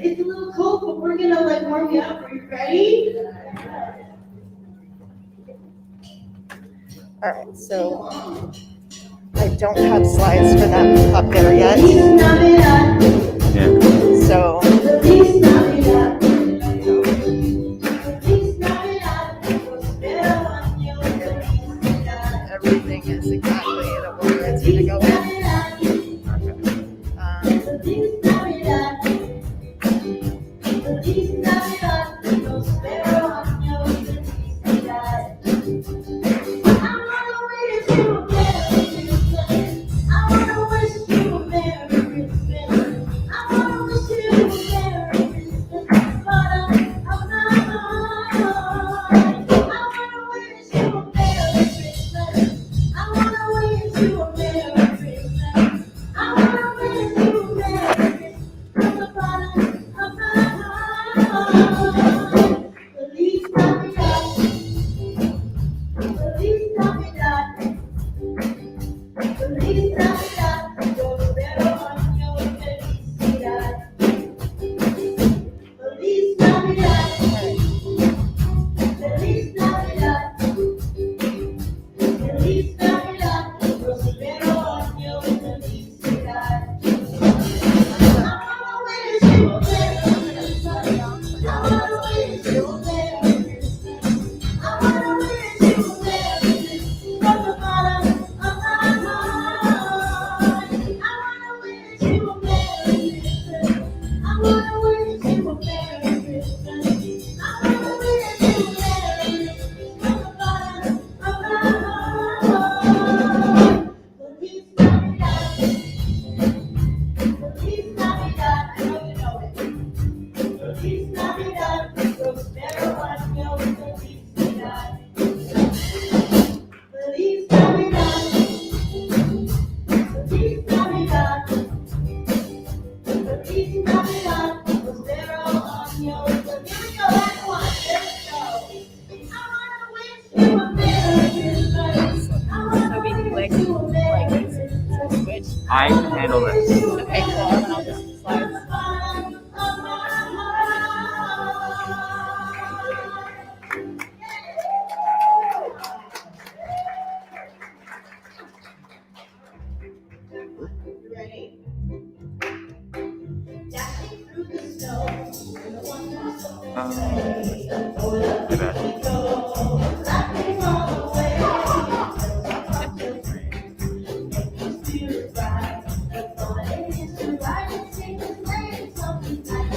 It's a little cold, but we're gonna like warm you up. Are you ready? All right, so I don't have slides for them up there yet. So everything is exactly the order it's going to go in. I can handle this. Okay, cool. And then I'll just slides. Ready? Dashing through the snow, and the one who's so Too bad. laughing all the way. The fun is to ride and sing and play something like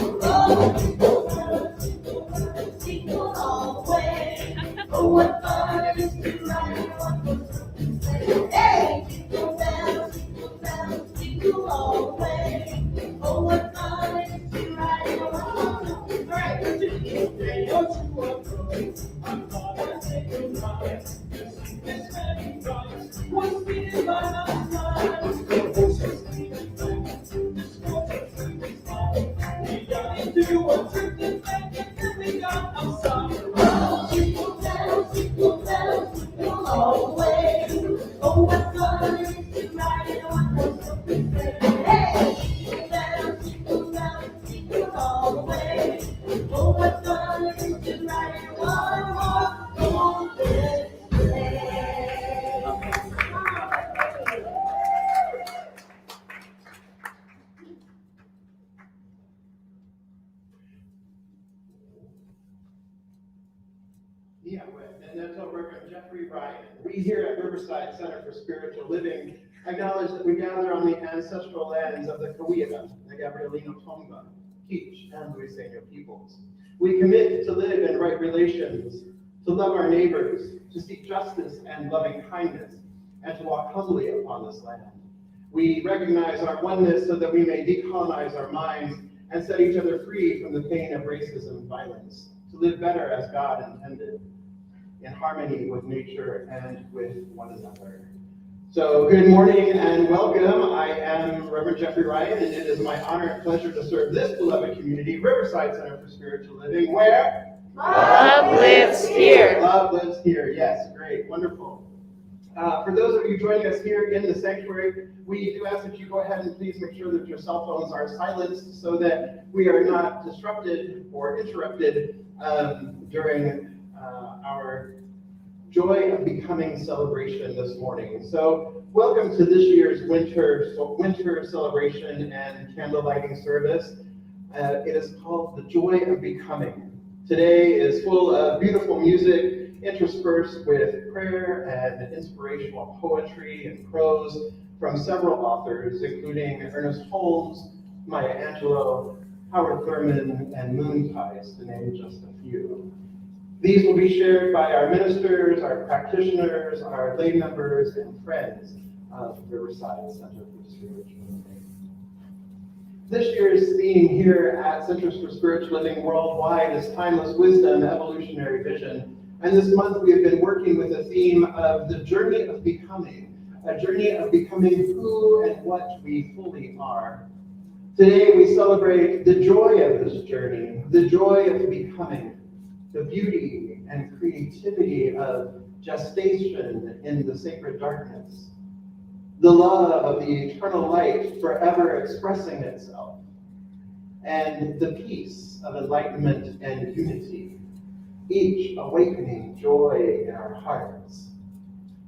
jingle all the way. Oh, what fun it is to ride in one horse open sleigh. Hey, jingle bells, jingle all the way. Oh, what fun it is to ride in one horse open sleigh. All right, let's do it. Hey, don't you want to? I'm gonna take a ride. This many times, one speeding by my side. Do a trip and then we got outside. Oh, jingle bells, jingle all the way. Oh, what fun it is to ride in a one-horse open sleigh. Hey, jingle bells, jingle all the way. Oh, what fun it is to ride in a one-horse open sleigh. Yeah, and that's all Reverend Jeffrey Ryan. We here at Riverside Center for Spiritual Living acknowledge that we gather on the ancestral lands of the Cahuilla, the Gabrielino Tonga, Kizh, and Luiseno peoples. We commit to live in right relations, to love our neighbors, to seek justice and loving kindness, and to walk humbly upon this land. We recognize our oneness so that we may decolonize our minds and set each other free from the pain of racism and violence, to live better as God intended, in harmony with nature and with one another. So good morning and welcome. I am Reverend Jeffrey Ryan, and it is my honor and pleasure to serve this beloved community, Riverside Center for Spiritual Living, where Love lives here. Love lives here. Yes, great, wonderful. For those of you joining us here in the sanctuary, we do ask that you go ahead and please make sure that your cell phones are silenced so that we are not disrupted or interrupted during our Joy of Becoming celebration this morning. So welcome to this year's winter celebration and candle lighting service. It is called the Joy of Becoming. Today is full of beautiful music interspersed with prayer and inspirational poetry and prose from several authors, including Ernest Holmes, Maya Angelou, Howard Thurman, and Moontice, to name just a few. These will be shared by our ministers, our practitioners, our lay members, and friends of Riverside Center for Spiritual Living. This year's theme here at Centers for Spiritual Living Worldwide is Timeless Wisdom, Evolutionary Vision. And this month we have been working with the theme of the journey of becoming, a journey of becoming who and what we fully are. Today we celebrate the joy of this journey, the joy of becoming, the beauty and creativity of gestation in the sacred darkness, the love of the eternal light forever expressing itself, and the peace of enlightenment and unity, each awakening joy in our hearts.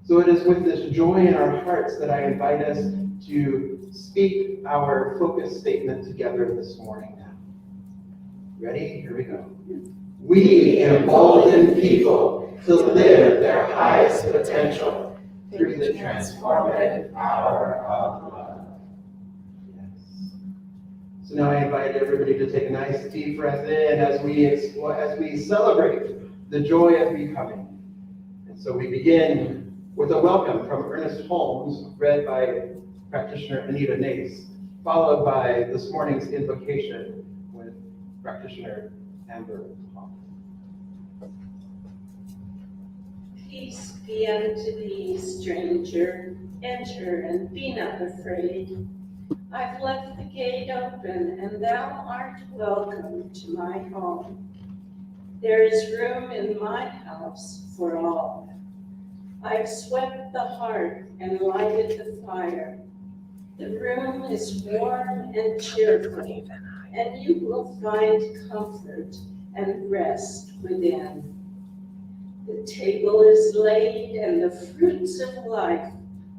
So it is with this joy in our hearts that I invite us to speak our focus statement together this morning now. Ready? Here we go. We embolden people to live their highest potential through the transformative power of love. Yes. So now I invite everybody to take a nice deep breath in as we celebrate the joy of becoming. And so we begin with a welcome from Ernest Holmes, read by practitioner Anita Nace, followed by this morning's invocation with practitioner Amber Hawk. Peace be unto thee, stranger, enter and be not afraid. I've left the gate open, and thou art welcome to my home. There is room in my house for all. I've swept the hearth and lighted the fire. The room is warm and cheerful, and you will find comfort and rest within. The table is laid, and the fruits of life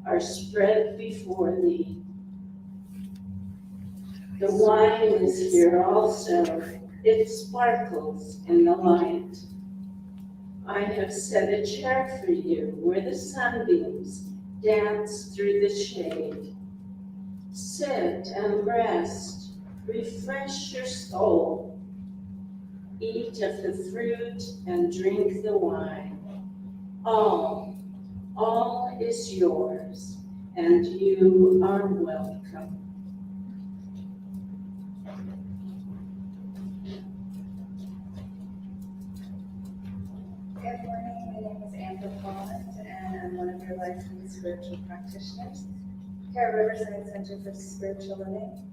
are spread before thee. The wine is here also. It sparkles in the light. I have set a chair for you where the sunbeams dance through the shade. Sit and rest, refresh your soul. Eat of the fruit and drink the wine. All is yours, and you are welcome. Good morning, my name is Amber Bond, and I'm one of your licensed spiritual practitioners here at Riverside Center for Spiritual Living.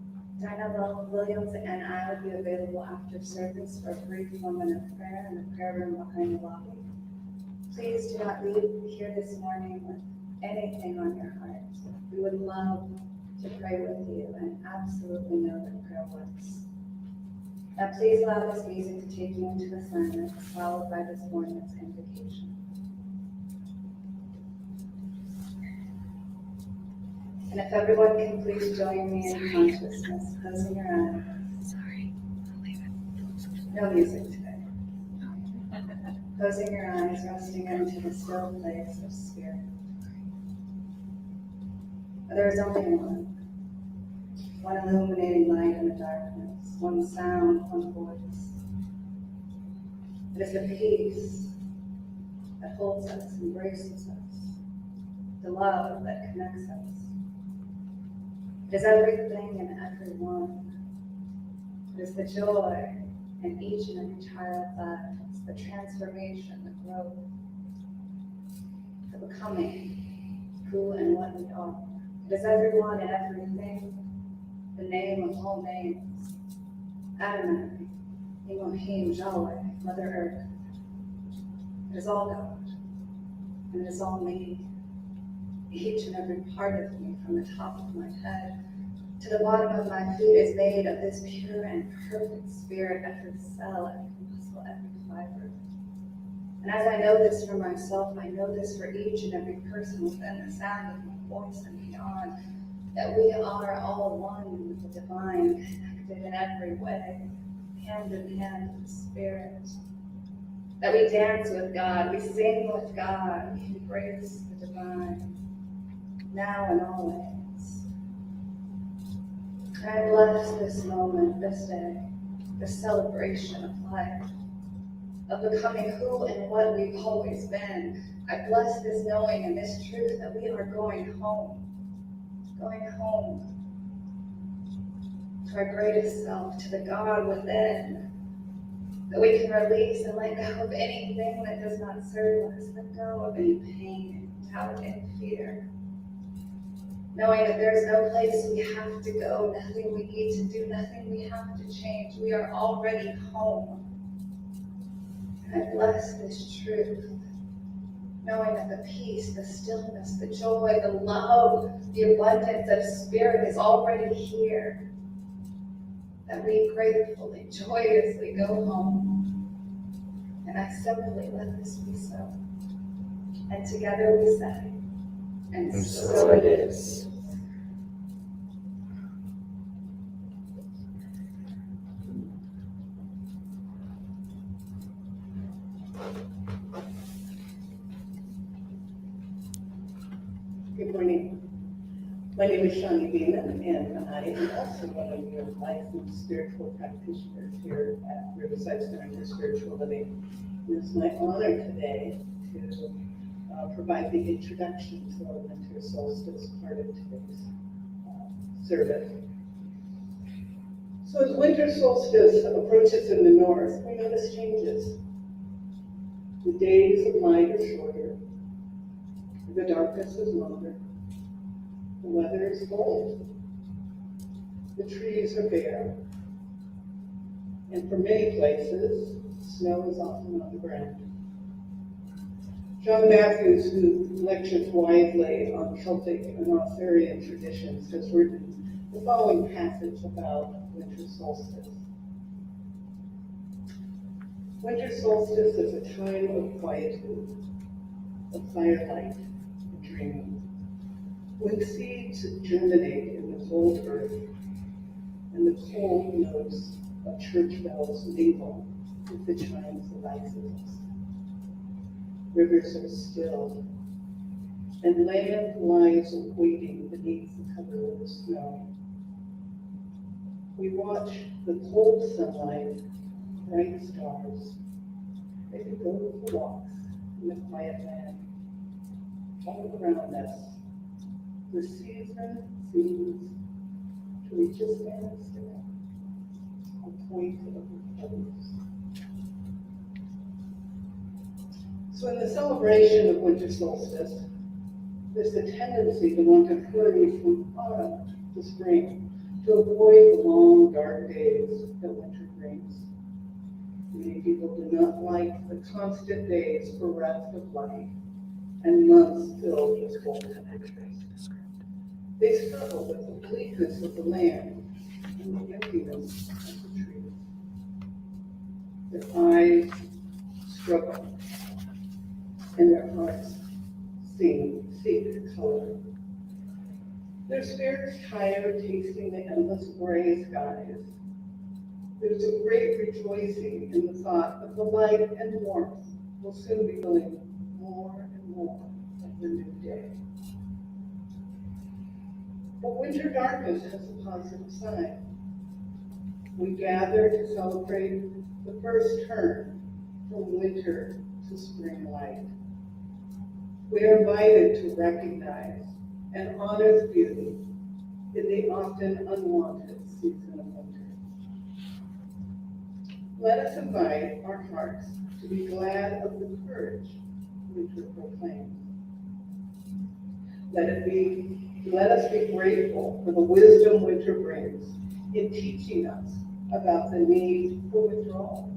Dinah Williams and I will be available after service for a brief moment of prayer in the prayer room behind the lobby. Please do not leave here this morning with anything on your heart. We would love to pray with you and absolutely know that prayer works. Now please allow this music to take you into the silence, followed by this morning's invocation. And if everyone can please join me in consciousness, closing your eyes. Sorry, I'll leave it. No music today. Closing your eyes, resting into the still place of spirit. There is only one illuminating light in the darkness, one sound, one voice. It is the peace that holds us, embraces us, the love that connects us. It is everything and everyone. It is the joy in each and every child that is the transformation, the growth, the becoming who and what we are. It is everyone and everything, the name of all names, Adonai, Elohim, Yahweh, Mother Earth. It is all God, and it is all me. Each and every part of me, from the top of my head to the bottom of my feet, is made of this pure and perfect spirit, every cell, every muscle, every fiber. And as I know this for myself, I know this for each and every person within the sound of my voice and beyond, that we are all one with the divine, connected in every way, hand in hand with the Spirit. That we dance with God, we sing with God, we embrace the divine, now and always. And I bless this moment, this day, this celebration of life, of becoming who and what we've always been. I bless this knowing and this truth that we are going home to our greatest self, to the God within, that we can release and let go of anything that does not serve us, let go of any pain, doubt, and fear. Knowing that there's no place we have to go, nothing we need to do, nothing we have to change. We are already home. And I bless this truth, knowing that the peace, the stillness, the joy, the love, the abundance of spirit is already here. That we gratefully, joyously go home. And I simply let this be so. And together we say, and so it is. Good morning. My name is Shani Beeman, and I am also one of your licensed spiritual practitioners here at Riverside Center for Spiritual Living. It is my honor today to provide the introduction to our winter solstice part of today's service. So as winter solstice approaches in the north, we notice changes. The days of light are shorter. The darkness is longer. The weather is cold. The trees are bare. And for many places, snow is often on the ground. John Matthews, who lectures widely on Celtic and Arthurian traditions, has written the following passage about winter solstice. Winter solstice is a time of quietude, of firelight and dreaming, when seeds germinate in the cold earth and the cold notes of church bells mingle with the chimes of icicles. Rivers are still, and land lies waiting beneath the cover of the snow. We watch the cold sunlight, bright stars, as we go for walks in the quiet land. All around us, the season seems to reach a standstill, a point of repose. So in the celebration of winter solstice, there's a tendency to want to hurry from autumn to spring, to avoid the long, dark days that winter brings. Many people do not like the constant days bereft of light and months filled with cold temperatures. They struggle with the bleakness of the land and the emptiness of the trees. Their eyes struggle, and their hearts seek color. Their spirits tired, tasting the endless gray skies. There's a great rejoicing in the thought that the light and warmth will soon be feeling more and more of the new day. But winter darkness has a positive side. We gather to celebrate the first turn from winter to spring light. We are invited to recognize and honor the beauty in the often unwanted season of winter. Let us invite our hearts to be glad of the courage winter proclaims. Let us be grateful for the wisdom winter brings in teaching us about the need for withdrawal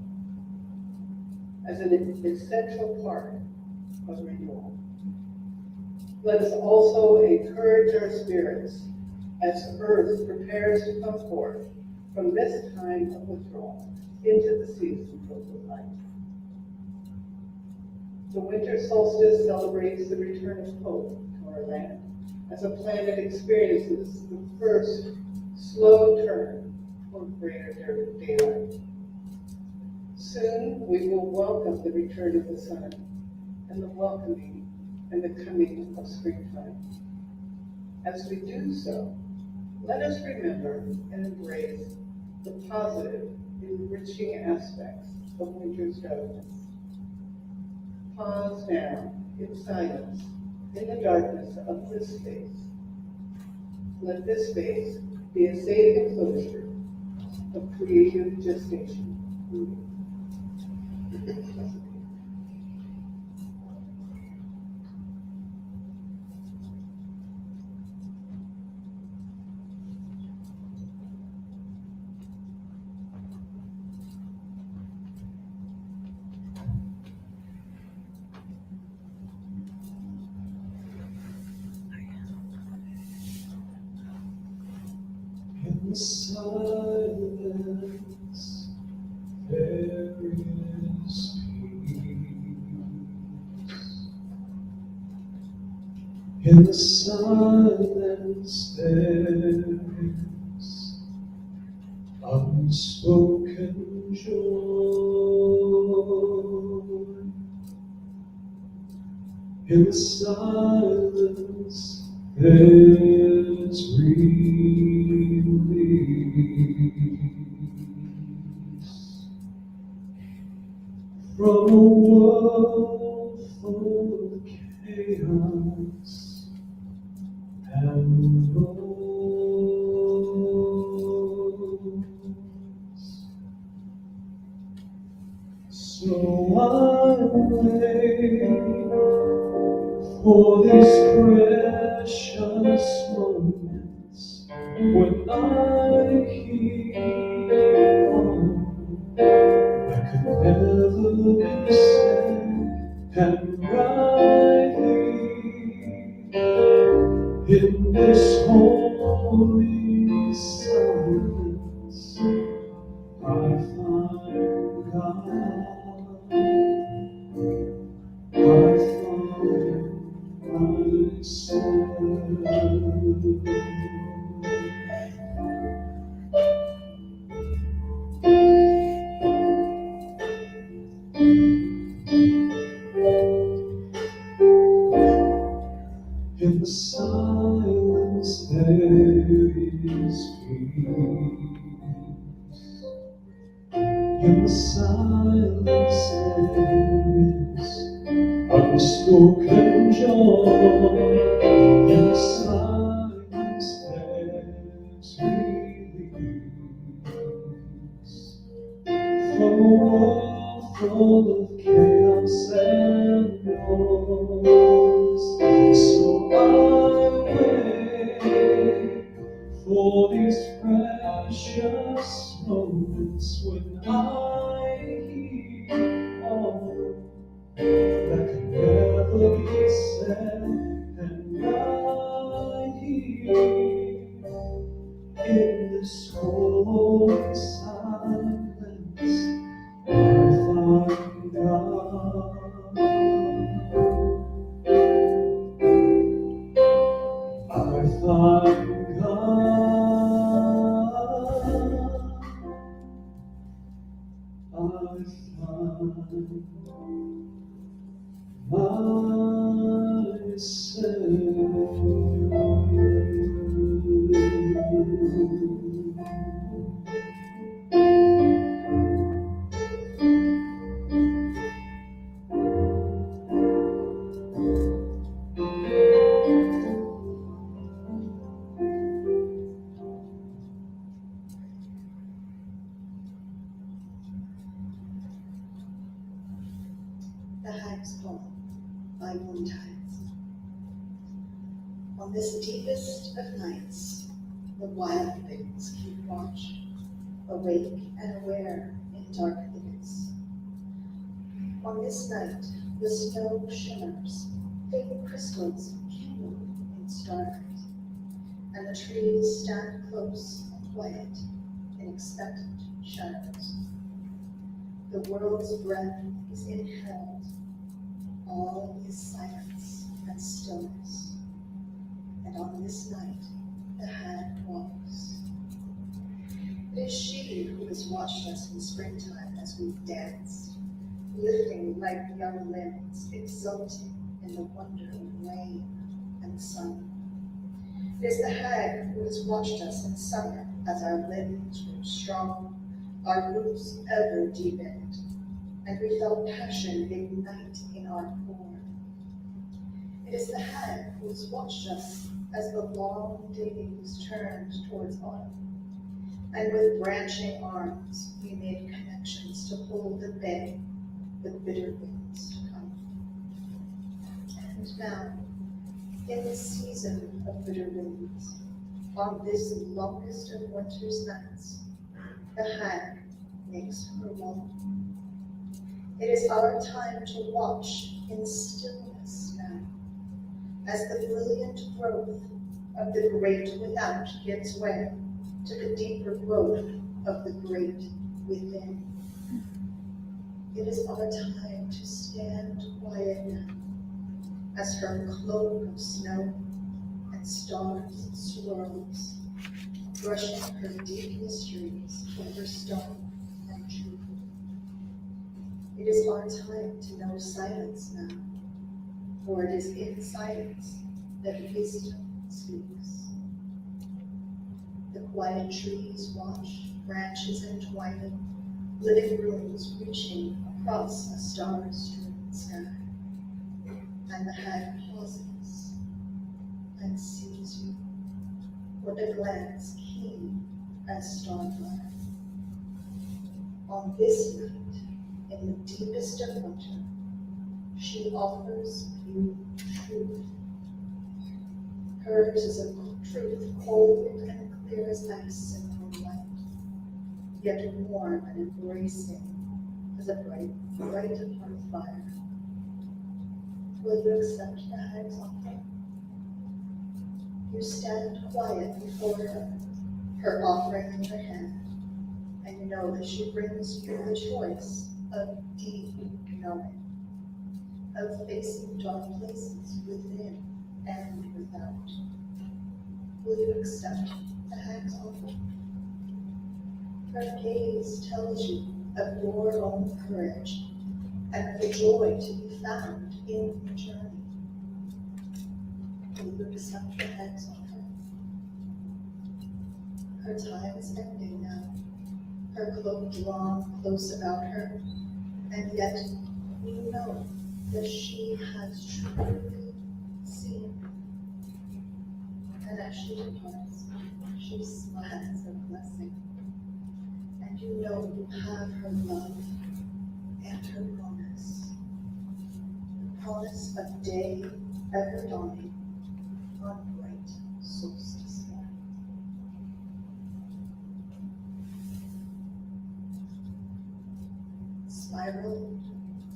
as an essential part of renewal. Let us also encourage our spirits as Earth prepares to come forth from this time of withdrawal into the season filled with light. The winter solstice celebrates the return of hope to our land as the planet experiences the first slow turn toward greater daylight. Soon we will welcome the return of the sun and the welcoming and the coming of springtime. As we do so, let us remember and embrace the positive, enriching aspects of winter's darkness. Pause now in silence in the darkness of this space. Let this space be a safe enclosure of creative gestation. In the silence, there is peace. In the silence, there is unspoken joy. In the silence, there's release from a world full of chaos and noise. So I wait for these precious moments when I hear all that could never be said, and right here in this holy silence I find God. I find myself. In the silence there is peace. In the silence there is unspoken joy. In the silence there's release from a world full of chaos and noise. So I wait for these precious moments when I hear all that can never be said, and right here in this holy silence I find God. I find God. I find The Hag's Poem by Moontides. On this deepest of nights, the wild things keep watch, awake and aware in dark thickets. On this night, the snow shimmers, fading crystals stars, and the trees stand close and quiet in expectant shadows. The world's breath is inhaled, all is silence and stillness. And on this night, the hag walks. It is she who has watched us in springtime as we danced, lifting like young limbs, exulting in the wonder of rain and sun. It is the hag who has watched us in summer as our limbs grew strong, our roots ever deepened, and we felt passion ignite in our core. It is the hag who has watched us as the long days turned towards autumn, and with branching arms we made connections to hold at bay the bitter winds to come. And now, in this season of bitter winds, on this longest of winter's nights, the hag makes her moan. It is our time to watch in stillness now, as the brilliant growth of the great without gives way to the deeper growth of the great within. It is our time to stand quiet now, as her cloak of snow and stars swirls, brushing her deep mysteries over stone and tree. It is our time to know silence now, for it is in silence that wisdom speaks. The quiet trees watch, branches entwining, living rooms reaching across a star-strewn sky. And the hag pauses and sees you with a glance keen as starfire. On this night, in the deepest of winter, she offers you truth. Hers is a truth cold and clear as ice in moonlight, yet warm and embracing as a bright hearth fire. Will you accept the hag's offer? You stand quiet before her, her offering in her hand, and you know that she brings you the choice of deep knowing, of facing dark places within and without. Will you accept the hag's offer? Her gaze tells you of your own courage and of the joy to be found in the journey. Will you accept the hag's offer? Her time is ending now, her cloak drawn close about her, and yet you know that she has truly seen. And as she departs, she smiles a blessing, and you know you have her love and her promise. The promise of day ever dawning on bright solstice morning. Spiral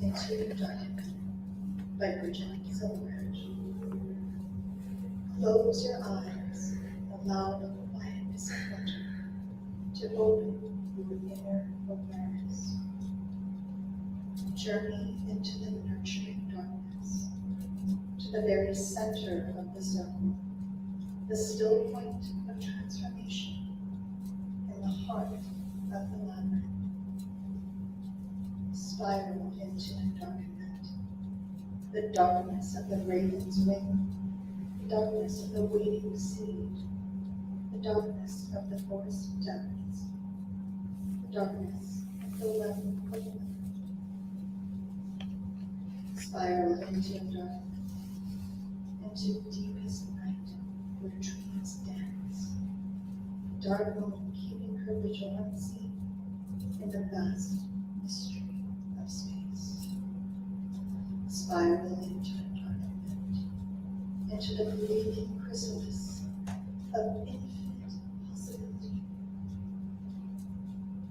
into the dark by Bridget Silveridge. Close your eyes, allow the quietness of winter to open your inner awareness. Journey into the nurturing darkness, to the very center of the zone, the still point of transformation, in the heart of the labyrinth. Spiral into endarkenment, the darkness of the raven's wing, the darkness of the waiting seed, the darkness of the forest depths, the darkness of the level of light. Spiral into endarkenment, into deepest night where trees dance, the dark moon keeping her vigilancy in the vast mystery of space. Spiral into endarkenment, into the gleaming chrysalis of infinite possibility.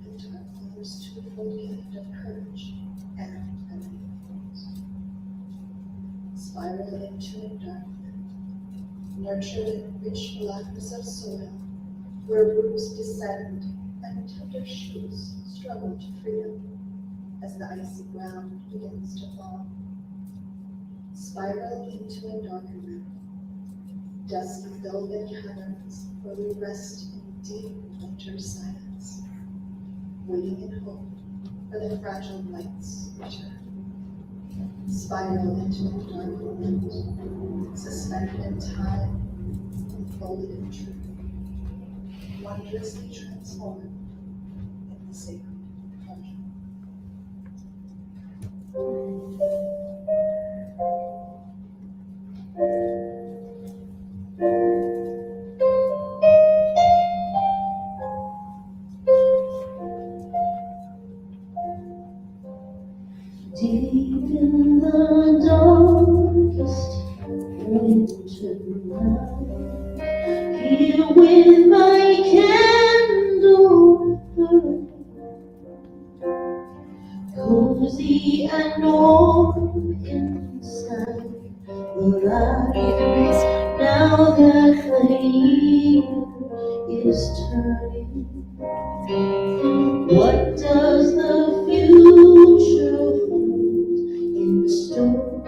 The dark mother's twofold gift of courage and enlightenment. Spiral into endarkenment, nurtured in rich blackness of soil, where roots descend and tender shoots struggle to freedom as the icy ground begins to thaw. Spiral into a darker night, dusky velvet caverns where we rest in deep winter silence, waiting in hope for the fragile light's return. Spiral into a darker night, suspended in time, enfolded in truth, wondrously transformed in the sacred pleasure. Deep in the darkest winter night, here with my candle burning, cozy and warm inside the light. Now that the year is turning, what does the future hold in store?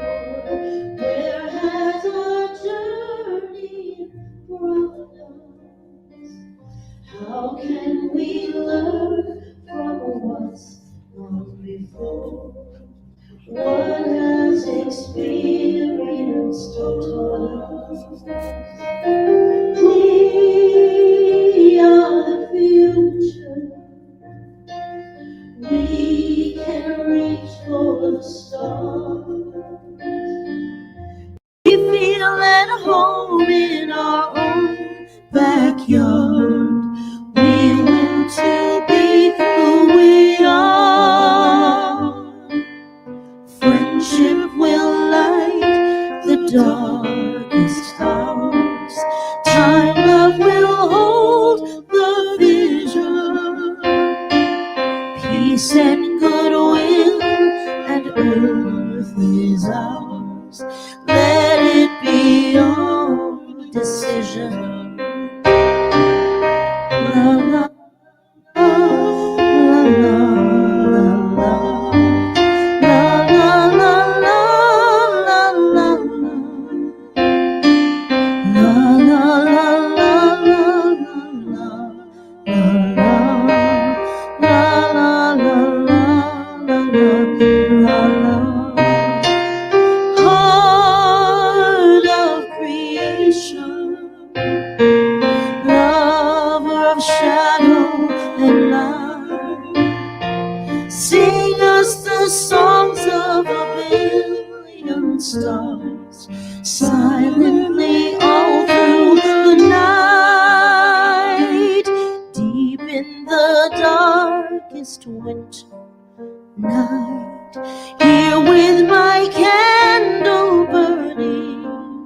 Where has our journey brought us? How can we learn from what's gone before? What has experience taught us? We are the future. We can reach for the stars. We feel at home in our own backyard. We want to be who we are. Friendship will light the darkest hours. Time, love will hold the vision. Peace and goodwill and earth is ours. Let it be your decision. La la la la la la la la la la la Heart of creation, lover of shadow and light, sing us the songs of a billion stars, silently all through the night. Deep in the darkest winter night, here with my candle burning,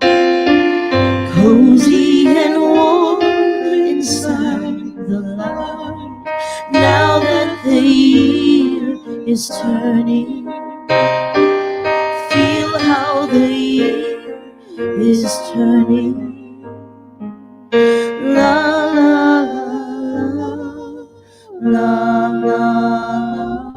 cozy and warm inside the light. Now that the year is turning, feel how the year is turning. La la la la la.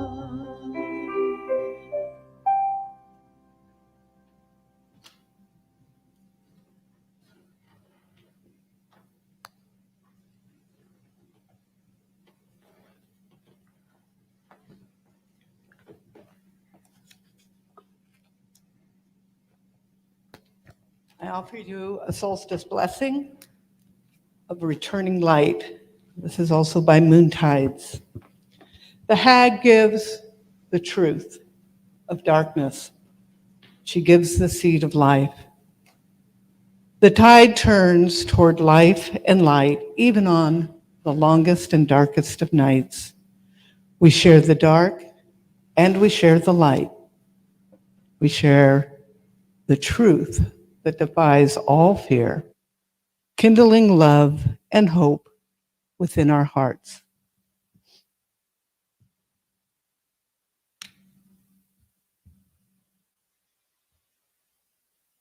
I offer you a solstice blessing of returning light. This is also by Moontides. The hag gives the truth of darkness. She gives the seed of life. The tide turns toward life and light, even on the longest and darkest of nights. We share the dark and we share the light. We share the truth that defies all fear, kindling love and hope within our hearts.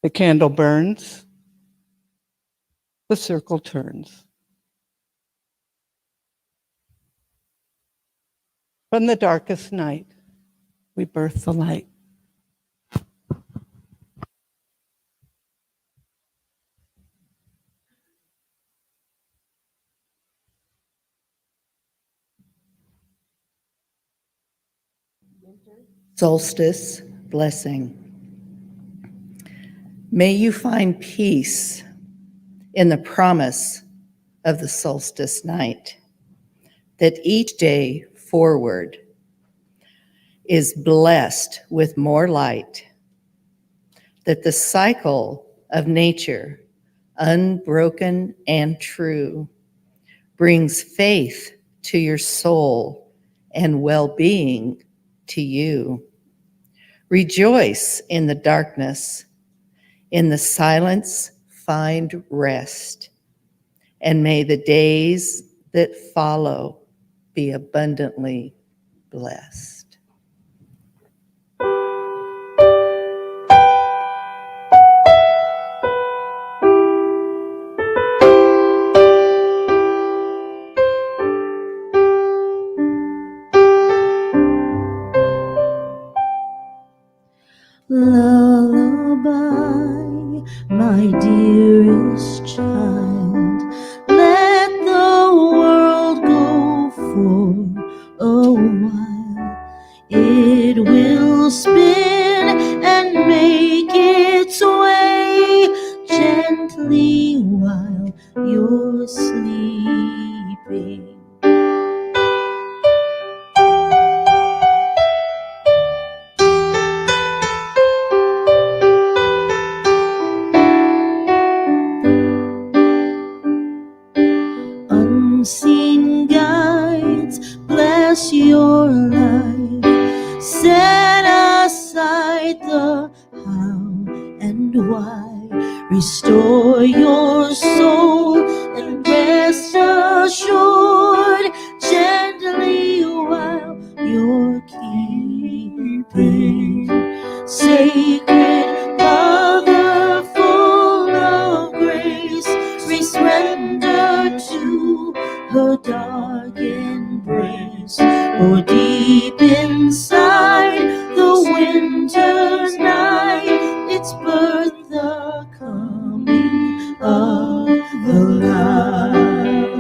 The candle burns. the circle turns. From the darkest night, we birth the light. Solstice blessing. May you find peace in the promise of the solstice night, that each day forward is blessed with more light, that the cycle of nature, unbroken and true, brings faith to your soul and well-being to you. Rejoice in the darkness, in the silence find rest, and may the days that follow be abundantly blessed. Lullaby, my dearest child, let the world go for a while. It will spin and make its way gently while you're sleeping. Unseen guides bless your life. Set aside the how and why. Restore your soul and rest assured gently while you're keeping. Sacred Mother, full of grace, we surrender to her dark embrace. For deep inside the winter's night, it's birth the coming of the light.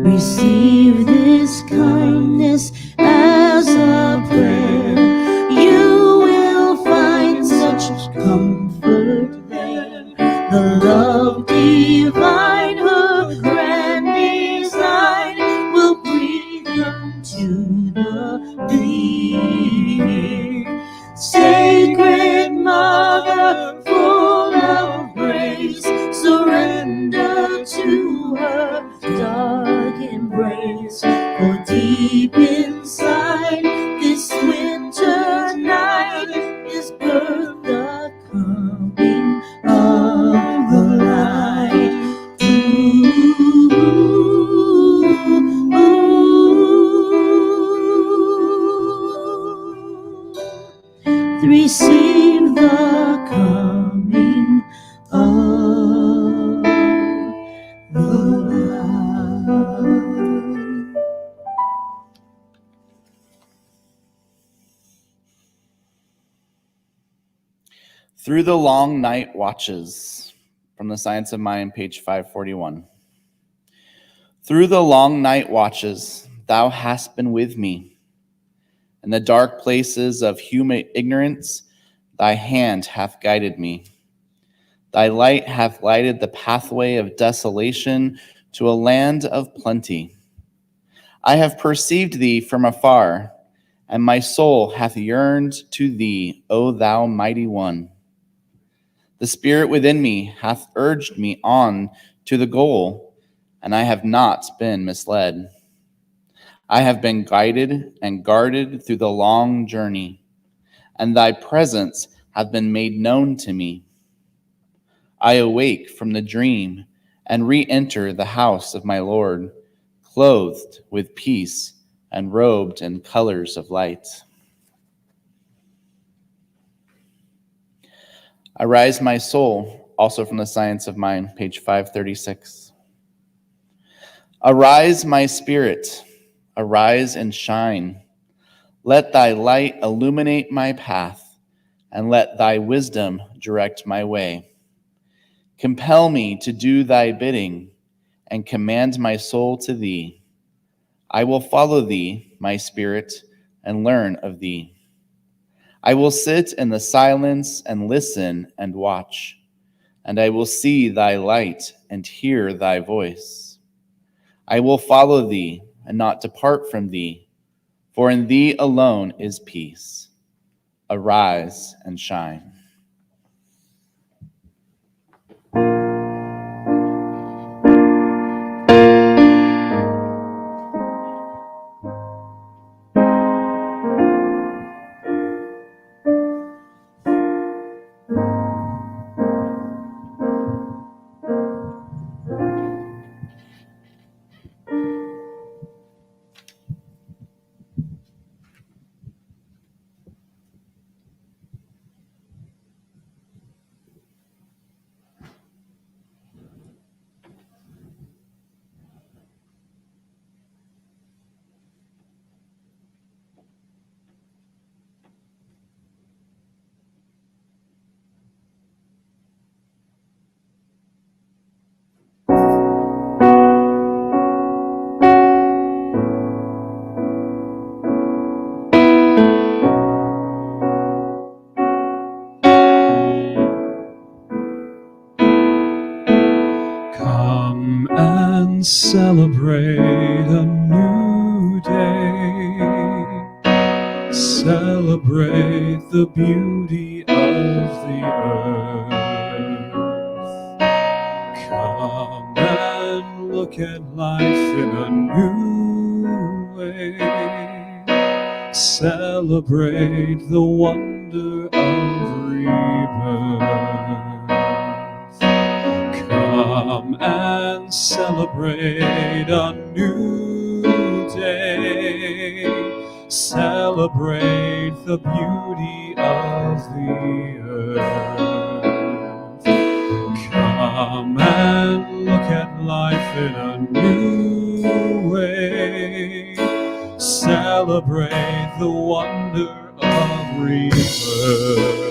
Receive this kindness as a prayer. You will find such comfort there. The love divine, her grand design, will breathe into the deep. Sacred Mother, full of grace, surrender to her dark embrace. For deep inside this winter night is birth the coming of the light. Receive the coming of the light. Through the long night watches, from the Science of Mind, page 541. Through the long night watches, thou hast been with me. In the dark places of human ignorance, thy hand hath guided me. Thy light hath lighted the pathway of desolation to a land of plenty. I have perceived thee from afar, and my soul hath yearned to thee, O thou mighty one. The spirit within me hath urged me on to the goal, and I have not been misled. I have been guided and guarded through the long journey, and thy presence hath been made known to me. I awake from the dream and re-enter the house of my Lord, clothed with peace and robed in colors of light. Arise, my soul, also from the Science of Mind, page 536. Arise, my spirit, arise and shine. Let thy light illuminate my path, and let thy wisdom direct my way. Compel me to do thy bidding, and command my soul to thee. I will follow thee, my spirit, and learn of thee. I will sit in the silence and listen and watch, and I will see thy light and hear thy voice. I will follow thee and not depart from thee, for in thee alone is peace. Arise and shine. Come and celebrate a new day. Celebrate the beauty of the earth. Come and look at life in a new way. Celebrate the wonder of rebirth. Come and celebrate a new day. Celebrate the beauty of the earth. Come and look at life in a new way. Celebrate the wonder of rebirth.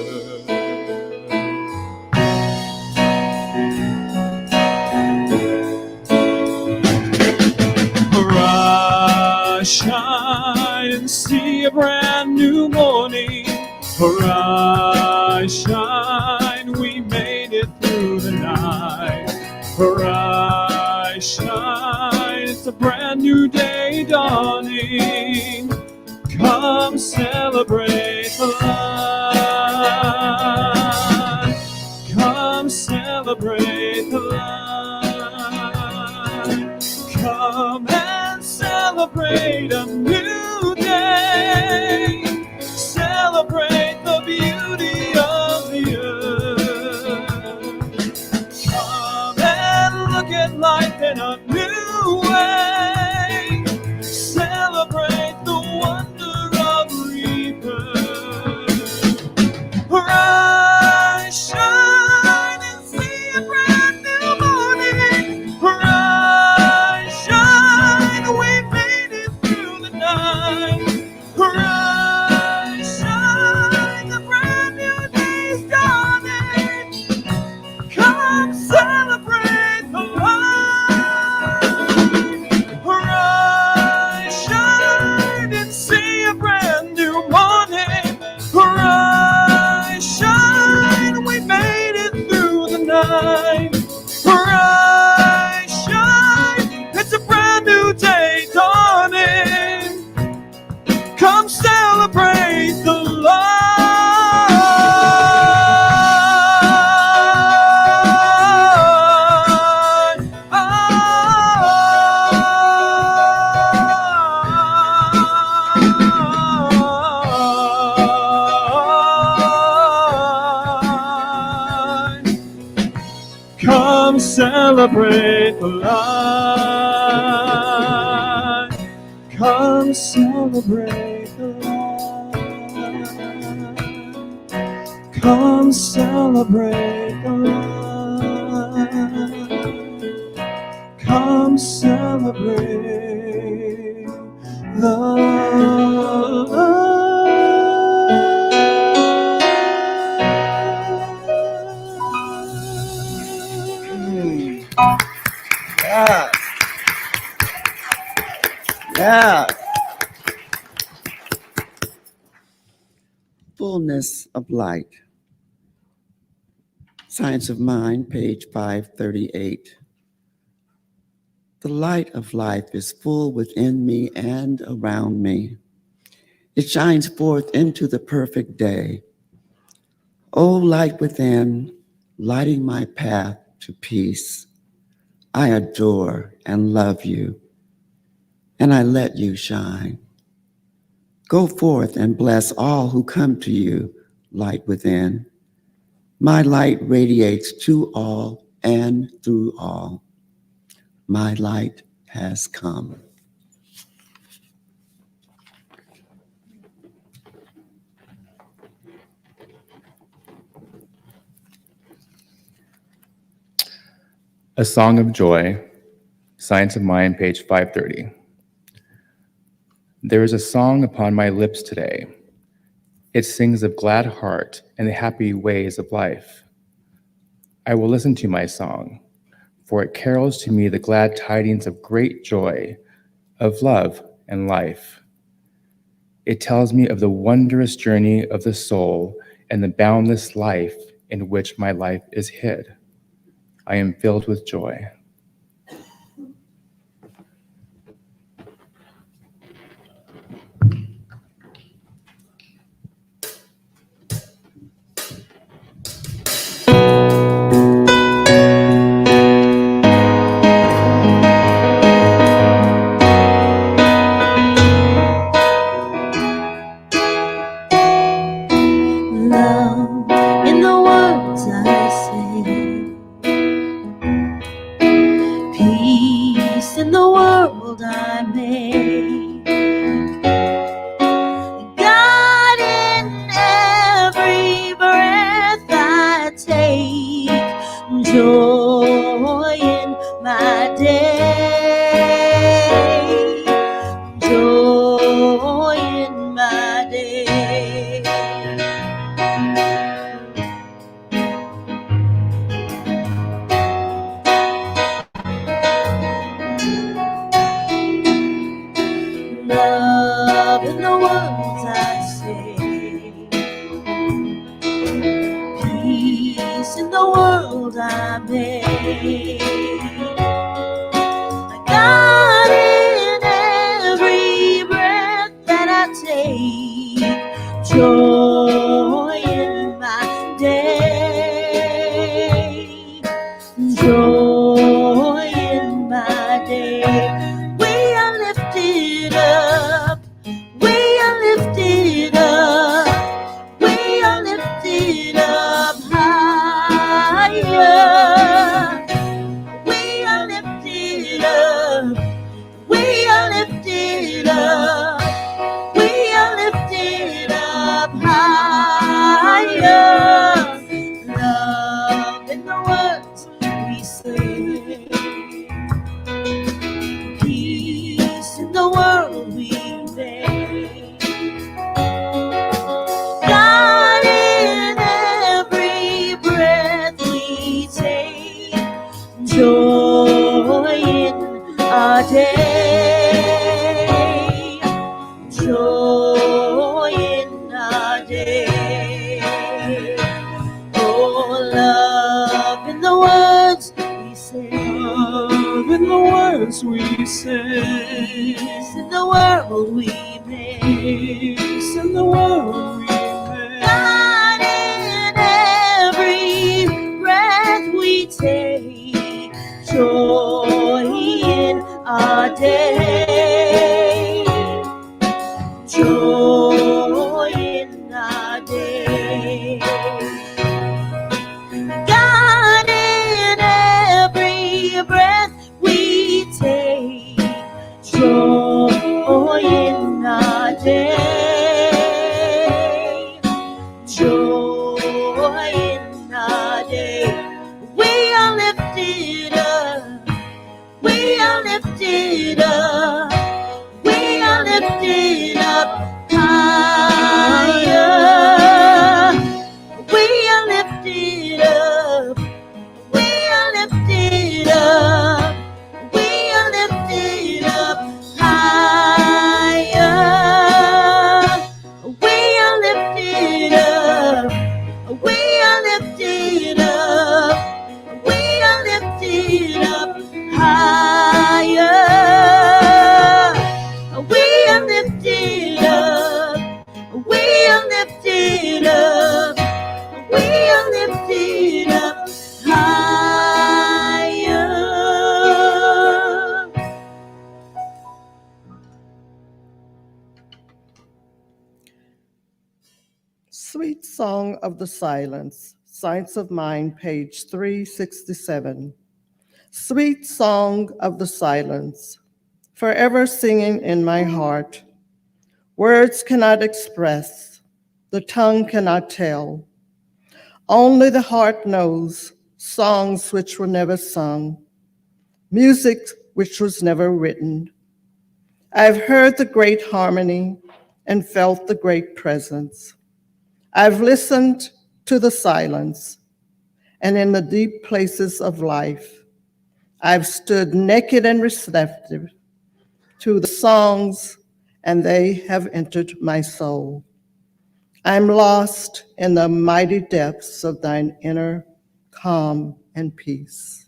Shine and see a brand new morning. Arise, shine, we made it through the night. Arise, shine, it's a brand new day dawning. Come celebrate the light. Come celebrate the light. Come and celebrate a new day. Celebrate the beauty of the celebrate life. Come celebrate life. Come celebrate life. Come celebrate Yeah. Yeah. Fullness of light. Science of Mind, page 538. The light of life is full within me and around me. It shines forth into the perfect day. O light within, lighting my path to peace. I adore and love you, and I let you shine. Go forth and bless all who come to you, light within. My light radiates to all and through all. My light has come. A Song of Joy, Science of Mind, page 530. There is a song upon my lips today. It sings of glad heart and the happy ways of life. I will listen to my song, for it carols to me the glad tidings of great joy, of love and life. It tells me of the wondrous journey of the soul and the boundless life in which my life is hid. I am filled with joy. Love in the words I say, peace in the world I make, God in every breath I take, joy in my day, joy in my day. Love in the words I say, peace in the world I make, God in every breath that I take, joy in my day, joy in my day. We are lifted up, we are lifted up, we are lifted up higher. We are lifted up, we are lifted up, we are lifted up higher. Love in the words we say, peace in the world we make, God in every breath we take, joy in our day, joy in our day. Oh, love in the words we say, love in the words we say, peace in the world we make, peace in the world we make. God in every breath we take, joy in our day, joy in our day. God in every Song of the Silence, Science of Mind, page 367. Sweet song of the silence, forever singing in my heart. Words cannot express, the tongue cannot tell. Only the heart knows songs which were never sung, music which was never written. I've heard the great harmony and felt the great presence. I've listened to the silence, and in the deep places of life, I've stood naked and receptive to the songs, and they have entered my soul. I'm lost in the mighty depths of thine inner calm and peace.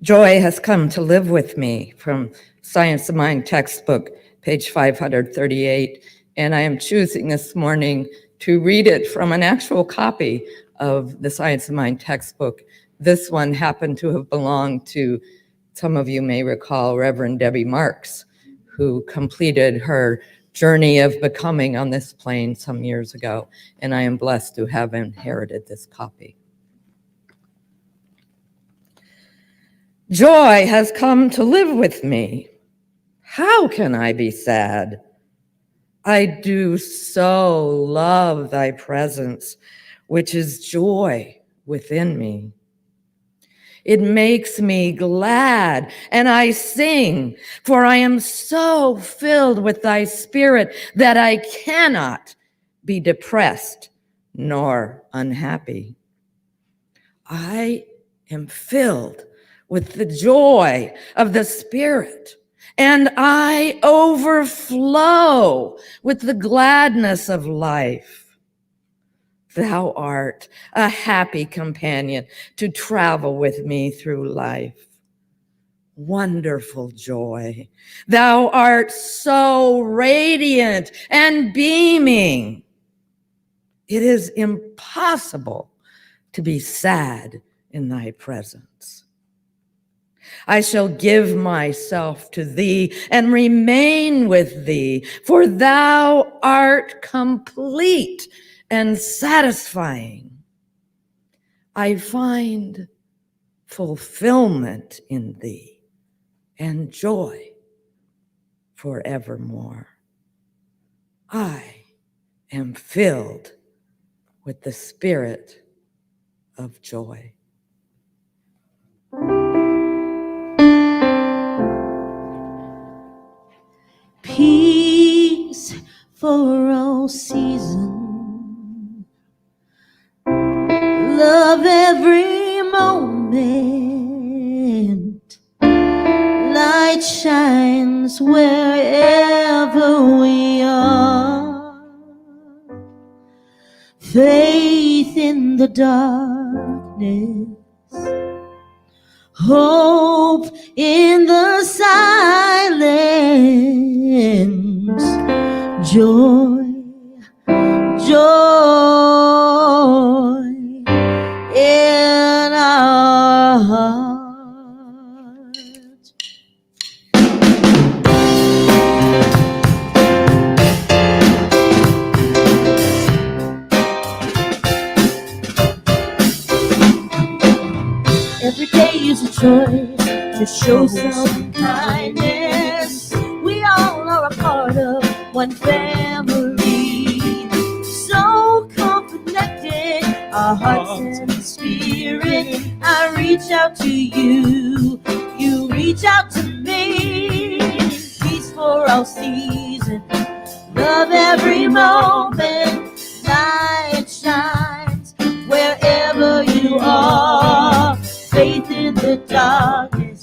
Joy has come to live with me from Science of Mind textbook, page 538. And I am choosing this morning to read it from an actual copy of the Science of Mind textbook. This one happened to have belonged to, some of you may recall, Reverend Debbie Marks, who completed her journey of becoming on this plane some years ago. And I am blessed to have inherited this copy. Joy has come to live with me. How can I be sad? I do so love thy presence, which is joy within me. It makes me glad, and I sing, for I am so filled with thy spirit that I cannot be depressed nor unhappy. I am filled with the joy of the Spirit, and I overflow with the gladness of life. Thou art a happy companion to travel with me through life. Wonderful joy. Thou art so radiant and beaming. It is impossible to be sad in thy presence. I shall give myself to thee and remain with thee, for thou art complete and satisfying. I find fulfillment in thee and joy forevermore. I am filled with the spirit of joy. Peace for all seasons, love every moment, light shines wherever we are, faith in the darkness, hope in the silence, joy, joy in our hearts. Every day is a choice to show some kindness. We all are a part of one family, so connected, our hearts and spirit. I reach out to you, you reach out to me. Peace for all seasons, love every moment, light shines wherever you are. Faith in the darkness,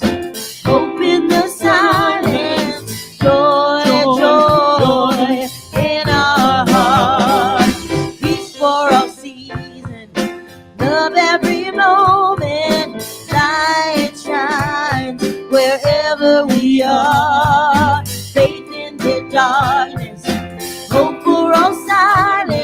hope in the silence, joy, joy in our hearts. Peace for all seasons, love every moment, light shines wherever we are. Faith in the darkness, hope for all silence.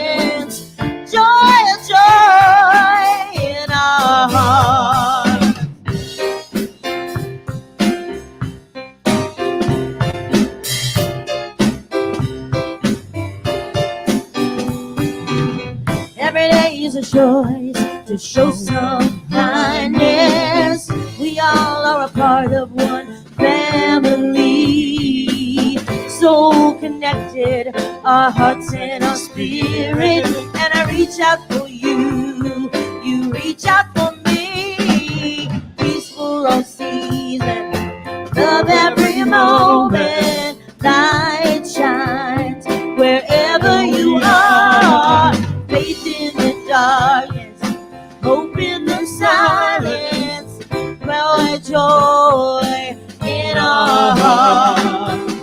Every day is a choice to show some kindness. We all are a part of one family, so connected, our hearts and our spirit. And I reach out for you, you reach out for me. Peace for all seasons, love every moment. Light shines wherever you are. Faith in the darkness, hope in the silence. Well, joy in our hearts.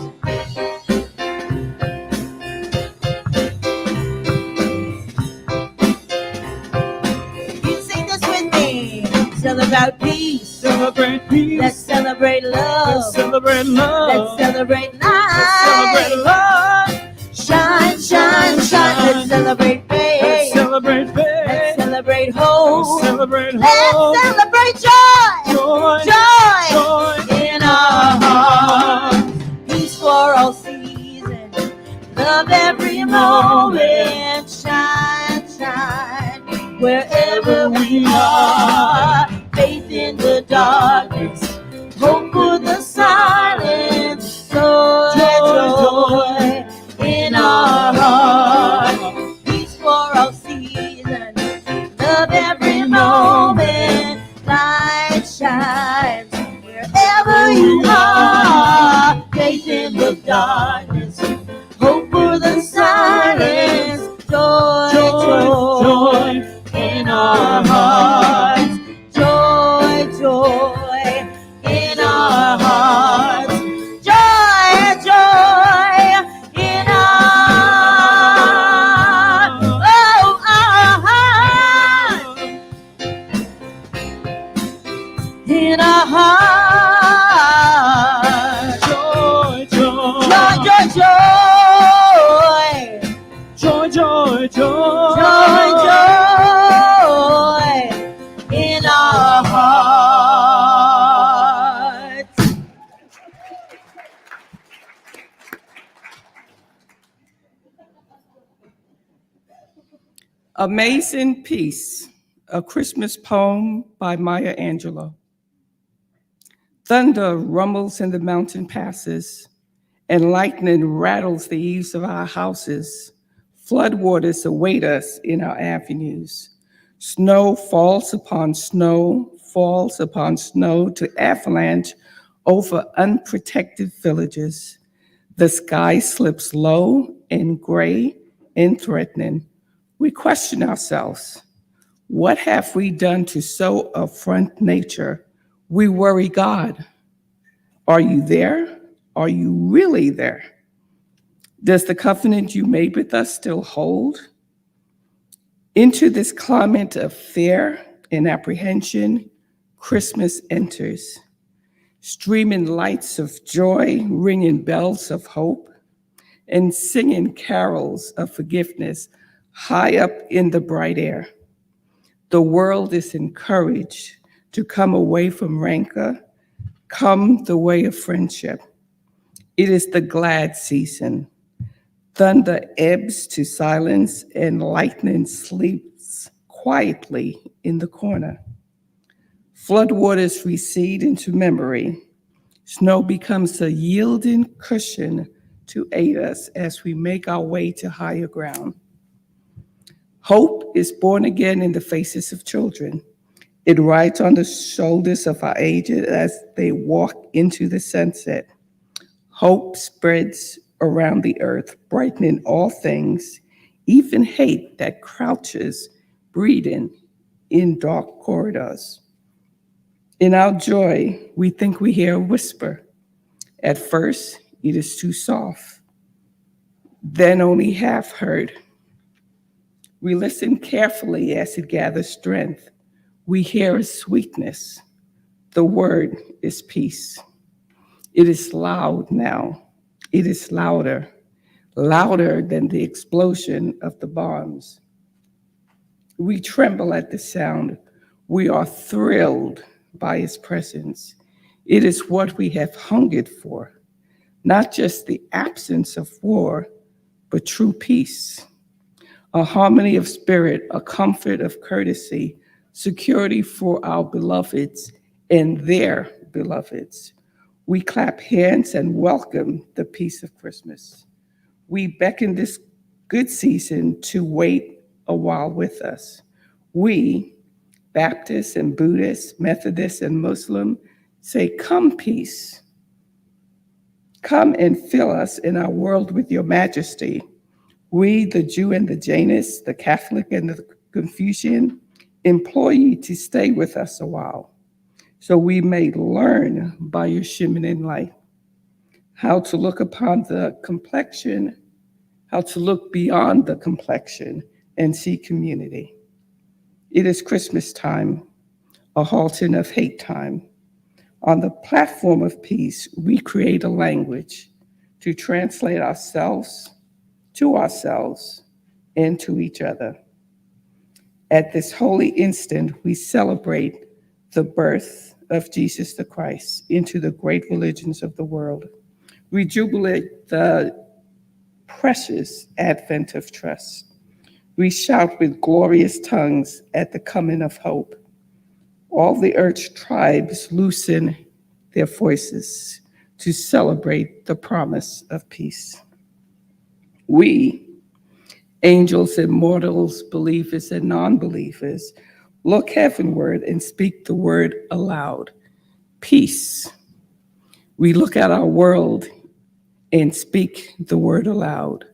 You sing this with me. Celebrate peace. Celebrate peace. Let's celebrate love. Let's celebrate love. Let's celebrate life. Let's celebrate love. Shine, shine, shine. Let's celebrate faith. Let's celebrate faith. Let's celebrate hope. Let's celebrate Let's hope. celebrate joy. Joy. Joy. Joy. In our hearts. Peace for all seasons. Love every moment. Shine, shine. Wherever we are. Faith in the darkness. Hope for the silence. Joy, joy in our hearts. Peace for all seasons. Love every moment. Light shines wherever you are. Faith in the darkness. Hope for the silence. Joy, joy in our hearts. Joy, joy in our hearts. Joy, joy in our hearts. In our hearts. Joy, joy. Joy, joy, joy. Joy, joy, joy. Joy, joy in our hearts. Amazing Peace, a Christmas poem by Maya Angelou. Thunder rumbles in the mountain passes, and lightning rattles the eaves of our houses. Floodwaters await us in our avenues. Snow falls upon snow, to avalanche over unprotected villages. The sky slips low and gray and threatening. We question ourselves. What have we done to so affront nature? We worry God. Are you there? Are you really there? Does the covenant you made with us still hold? Into this climate of fear and apprehension, Christmas enters. Streaming lights of joy, ringing bells of hope, and singing carols of forgiveness high up in the bright air. The world is encouraged to come away from rancor, come the way of friendship. It is the glad season. Thunder ebbs to silence and lightning sleeps quietly in the corner. Floodwaters recede into memory. Snow becomes a yielding cushion to aid us as we make our way to higher ground. Hope is born again in the faces of children. It rides on the shoulders of our aged as they walk into the sunset. Hope spreads around the earth, brightening all things, even hate that crouches, breeding in dark corridors. In our joy, we think we hear a whisper. At first, it is too soft, then only half heard. We listen carefully as it gathers strength. We hear a sweetness. The word is peace. It is loud now. It is louder than the explosion of the bombs. We tremble at the sound. We are thrilled by its presence. It is what we have hungered for, not just the absence of war, but true peace. a harmony of spirit, a comfort of courtesy, security for our beloveds and their beloveds. We clap hands and welcome the peace of Christmas. We beckon this good season to wait a while with us. We, Baptists and Buddhists, Methodists and Muslim, say, come peace. Come and fill us in our world with your majesty. We, the Jew and the Jainist, the Catholic and the Confucian, implore you to stay with us a while so we may learn by your shimmering light how to look upon the complexion, how to look beyond the complexion and see community. It is Christmas time, a halting of hate time. On the platform of peace, we create a language to translate ourselves to ourselves and to each other. At this holy instant, we celebrate the birth of Jesus the Christ into the great religions of the world. We jubilate the precious advent of trust. We shout with glorious tongues at the coming of hope. All the earth's tribes loosen their voices to celebrate the promise of peace. We, angels and mortals, believers and non-believers, look heavenward and speak the word aloud, peace. We look at our world and speak the word aloud,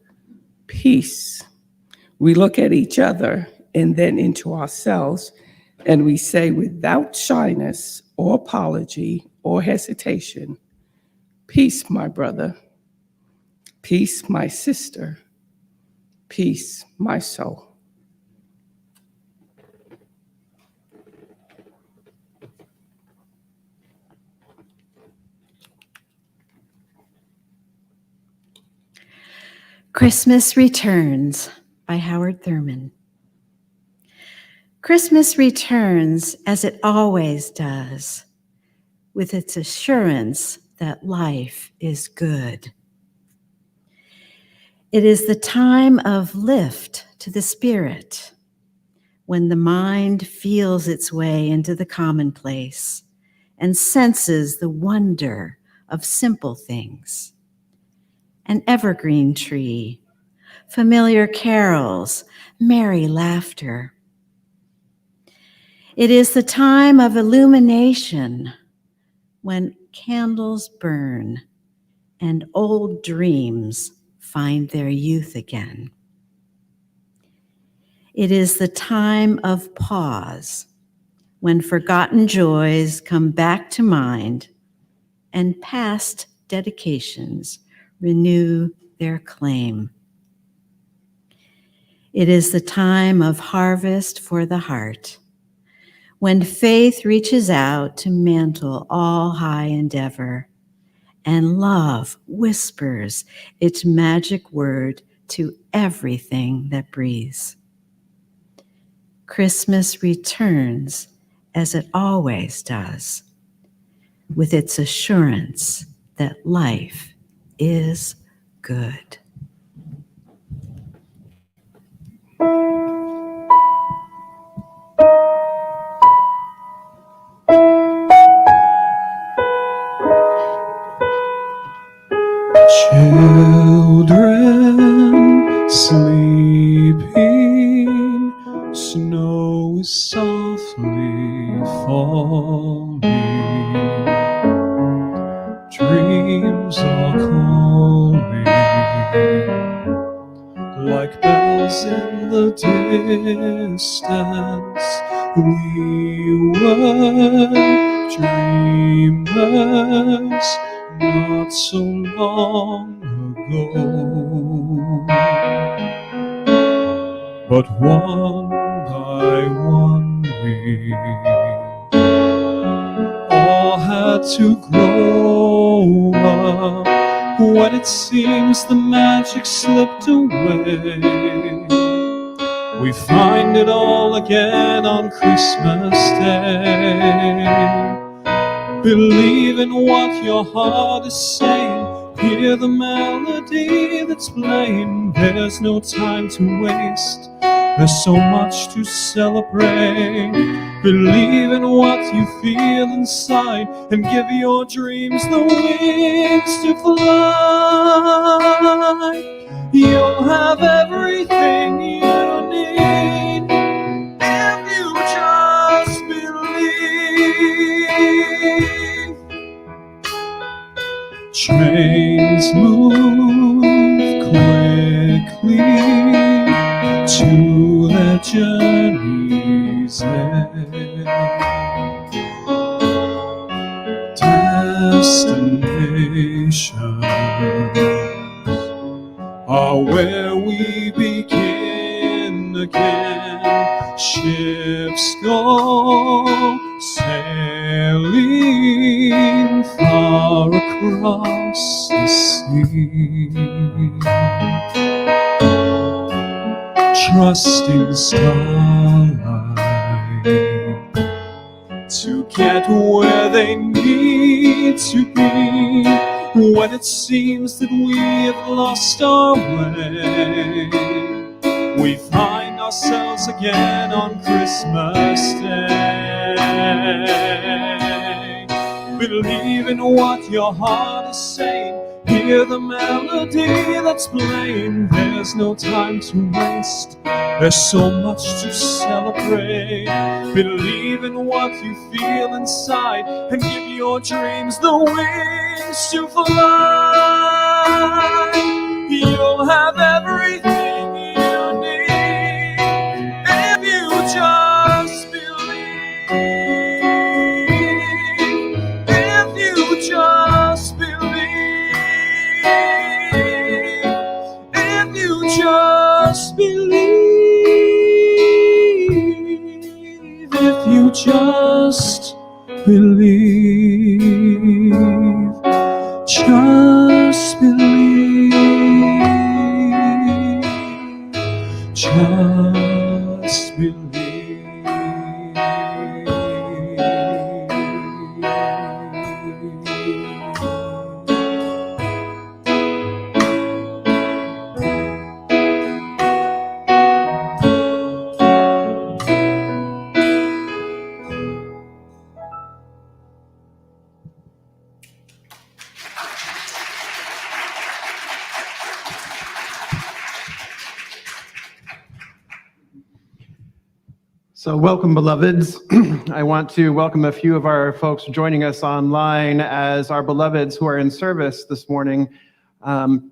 peace. We look at each other and then into ourselves, and we say without shyness or apology or hesitation, peace, my brother, peace, my sister, peace, my soul. Christmas Returns by Howard Thurman. Christmas returns as it always does, with its assurance that life is good. It is the time of lift to the spirit, when the mind feels its way into the commonplace and senses the wonder of simple things. An evergreen tree, familiar carols, merry laughter. It is the time of illumination, when candles burn and old dreams find their youth again. It is the time of pause, when forgotten joys come back to mind and past dedications renew their claim. It is the time of harvest for the heart, when faith reaches out to mantle all high endeavor, and love whispers its magic word to everything that breathes. Christmas returns as it always does, with its assurance that life is good. Children sleeping, snow is softly falling, dreams are calling, like bells in the distance. We were dreamers not so long ago, but one by one we all had to grow up. When it seems the magic slipped away, we find it all again on Christmas Day. Believe in what your heart is saying. Hear the melody that's playing. There's no time to waste. There's so much to celebrate. Believe in what you feel inside and give your dreams the wings to fly. You'll have everything you need if you just believe. Trains move quickly to their journey's end. Destinations are where we begin again. Ships go sailing far across the sea, trusting starlight to get where they need to be. When it seems that we have lost our way, we find ourselves again on Christmas Day. Believe in what your heart is saying. Hear the melody that's playing. There's no time to waste. There's so much to celebrate. Believe in what you feel inside and give your dreams the wings to fly. You'll have everything you need if you just believe. If you just believe. If you just believe. If you just believe. Just believe. Just believe. So welcome, beloveds. I want to welcome a few of our folks joining us online as our beloveds who are in service this morning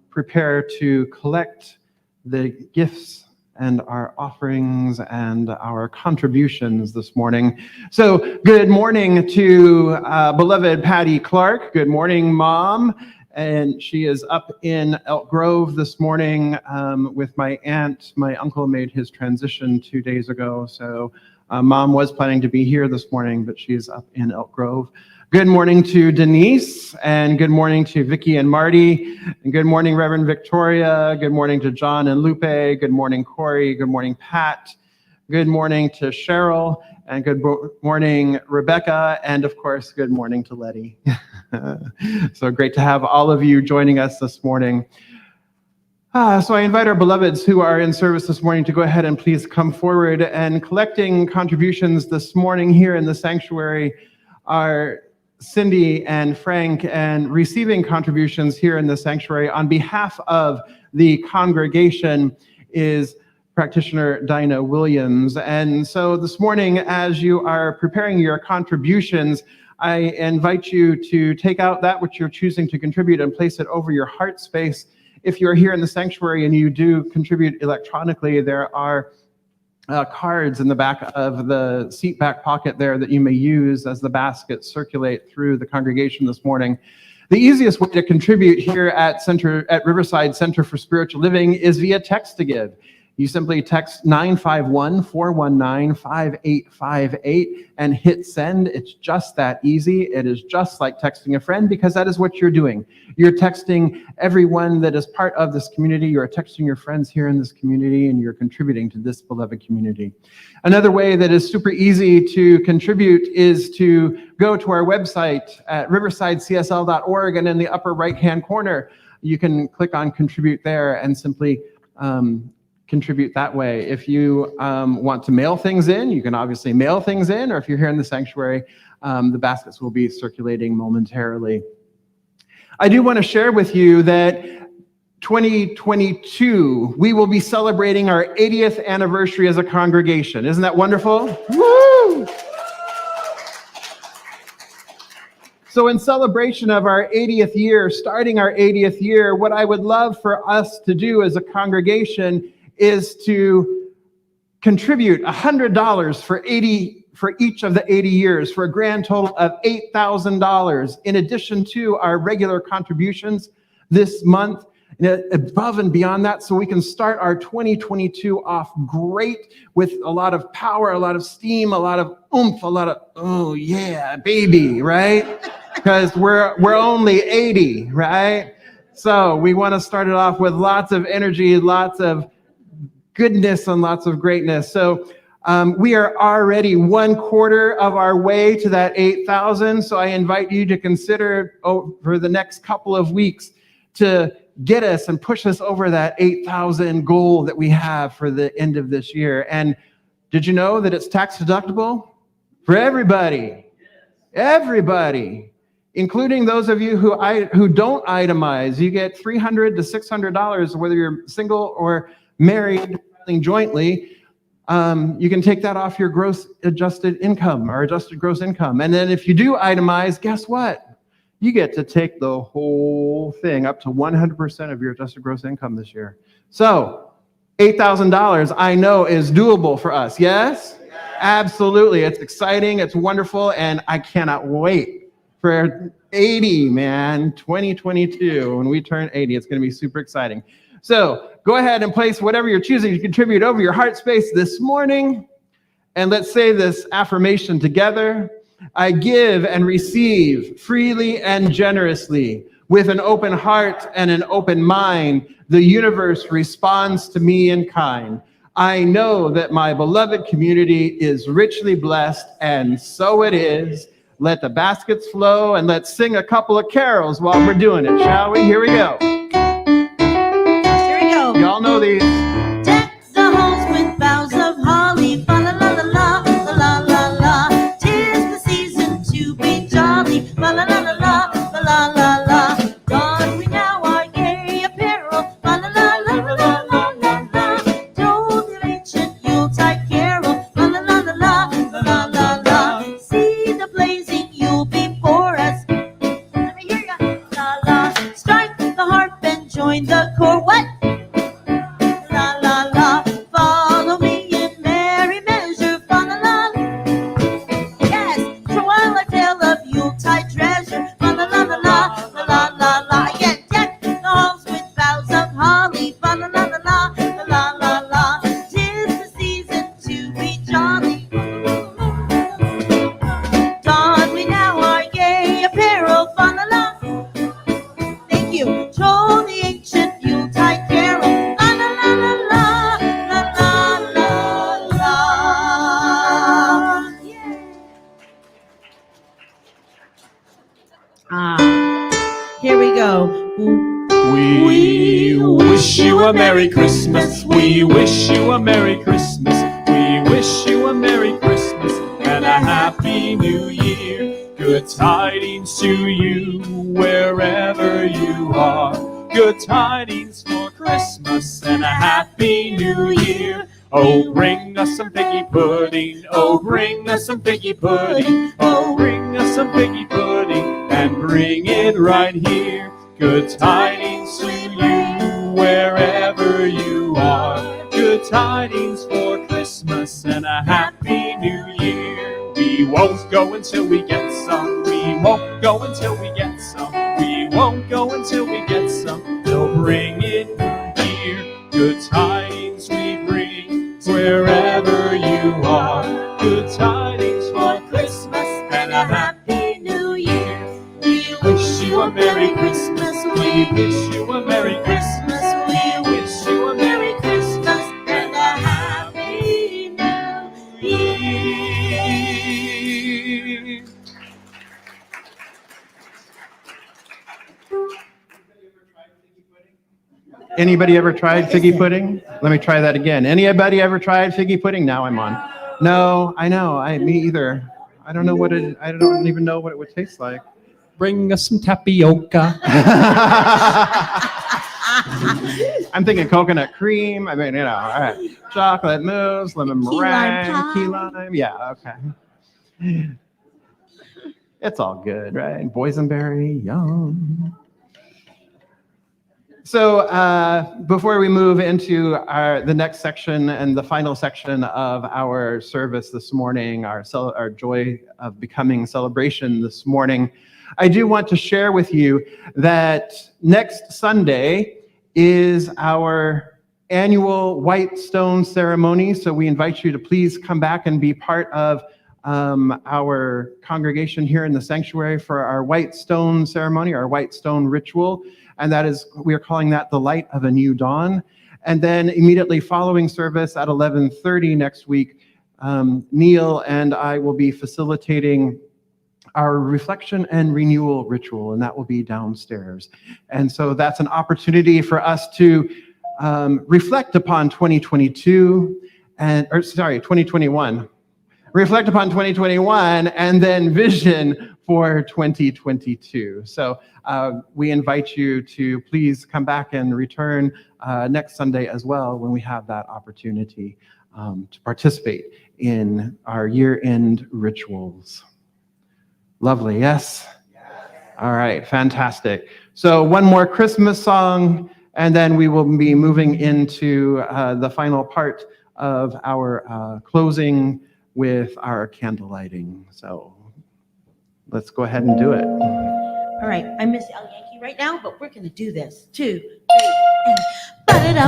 prepare to collect the gifts and our offerings and our contributions this morning. So good morning to beloved Patty Clark. Good morning, Mom. And she is up in Elk Grove this morning with my aunt. My uncle made his transition 2 days ago, so Mom was planning to be here this morning, but she's up in Elk Grove. Good morning to Denise, and good morning to Vicky and Marty, and good morning, Reverend Victoria. Good morning to John and Lupe. Good morning, Corey. Good morning, Pat. Good morning to Cheryl, and good morning, Rebecca, and of course, good morning to Letty. So great to have all of you joining us this morning. So I invite our beloveds who are in service this morning to go ahead and please come forward. And collecting contributions this morning here in the sanctuary are Cindy and Frank, and receiving contributions here in the sanctuary on behalf of the congregation is practitioner Dinah Williams. And so this morning, as you are preparing your contributions, I invite you to take out that which you're choosing to contribute and place it over your heart space. If you're here in the sanctuary and you do contribute electronically, there are cards in the back of the seat back pocket there that you may use as the baskets circulate through the congregation this morning. The easiest way to contribute here at Riverside Center for Spiritual Living is via text to give. You simply text 951-419-5858 and hit send. It's just that easy. It is just like texting a friend, because that is what you're doing. You're texting everyone that is part of this community. You're texting your friends here in this community, and you're contributing to this beloved community. Another way that is super easy to contribute is to go to our website at riversidecsl.org, and in the upper right-hand corner, you can click on contribute there and simply contribute that way. If you want to mail things in, you can obviously mail things in, or if you're here in the sanctuary, the baskets will be circulating momentarily. I do want to share with you that 2022, we will be celebrating our 80th anniversary as a congregation. Isn't that wonderful? Woo! So in celebration of our 80th year, starting our 80th year, what I would love for us to do as a congregation is to contribute $100 for each of the 80 years, for a grand total of $8,000, in addition to our regular contributions this month, above and beyond that, so we can start our 2022 off great with a lot of power, a lot of steam, a lot of oomph, a lot of, oh yeah, baby, right? Because we're only 80, right? So we want to start it off with lots of energy, lots of goodness, and lots of greatness. So we are already 1/4 of our way to that 8,000. So I invite you to consider over the next couple of weeks to get us and push us over that 8,000 goal that we have for the end of this year. And did you know that it's tax deductible for everybody? Everybody, including those of you who don't itemize. You get $300 to $600, whether you're single or married, jointly. You can take that off your gross adjusted income or adjusted gross income. And then if you do itemize, guess what? You get to take the whole thing up to 100% of your adjusted gross income this year. So $8,000, I know, is doable for us. Yes? Absolutely. It's exciting. It's wonderful. And I cannot wait for 80, man, 2022. When we turn 80, it's going to be super exciting. So go ahead and place whatever you're choosing to contribute over your heart space this morning. And let's say this affirmation together. I give and receive freely and generously. With an open heart and an open mind, the universe responds to me in kind. I know that my beloved community is richly blessed, and so it is. Let the baskets flow, and let's sing a couple of carols while we're doing it, shall we? Here we go. Y'all know these. Deck the halls with boughs of holly, fa la la la la, la la la. 'Tis the season to be jolly, fa la la la la, la la la. Don we now our gay apparel, fa la la la la la la la. Toll the ancient Yuletide carol, fa la la la la, la la la. See the blazing Yule before us. Let me hear ya, la la. Strike the harp and join the chorus. What? Here we go. We wish you a Merry Christmas. We wish you a Merry Christmas. We wish you a Merry Christmas and a Happy New Year. Good tidings to you wherever you are. Good tidings for Christmas and a Happy New Year. Oh, bring us some piggy pudding. Oh, bring us some piggy pudding. Oh, bring us some piggy pudding and bring it right here. Good tidings to you wherever you are. Good tidings for Christmas and a Happy New Year. We won't go until we get some. We won't go until we get some. We won't go until we get some. They'll bring it here. Good tidings we bring. Anybody ever tried figgy pudding? Let me try that again. Anybody ever tried figgy pudding? Now I'm on. No, I know. Me either. I don't even know what it would taste like. Bring us some tapioca. I'm thinking coconut cream. I mean, all right. Chocolate mousse, lemon meringue, key lime. Yeah, okay. It's all good, right? Boysenberry, yum. So before we move into the next section and the final section of our service this morning, our Joy of Becoming celebration this morning, I do want to share with you that next Sunday is our annual White Stone ceremony. So we invite you to please come back and be part of our congregation here in the sanctuary for our White Stone ceremony, our White Stone ritual. And that is, we are calling that the light of a new dawn. And then immediately following service at 11:30 next week, Neil and I will be facilitating our reflection and renewal ritual, and that will be downstairs. And so that's an opportunity for us to reflect upon 2021. Reflect upon 2021 and then vision for 2022. So we invite you to please come back and return next Sunday as well when we have that opportunity to participate in our year-end rituals. Lovely, yes? All right, fantastic. So one more Christmas song, and then we will be moving into the final part of our closing with our candle lighting. So let's go ahead and do it. All right, I miss El Yankee right now, but we're gonna do this. 2, 3, and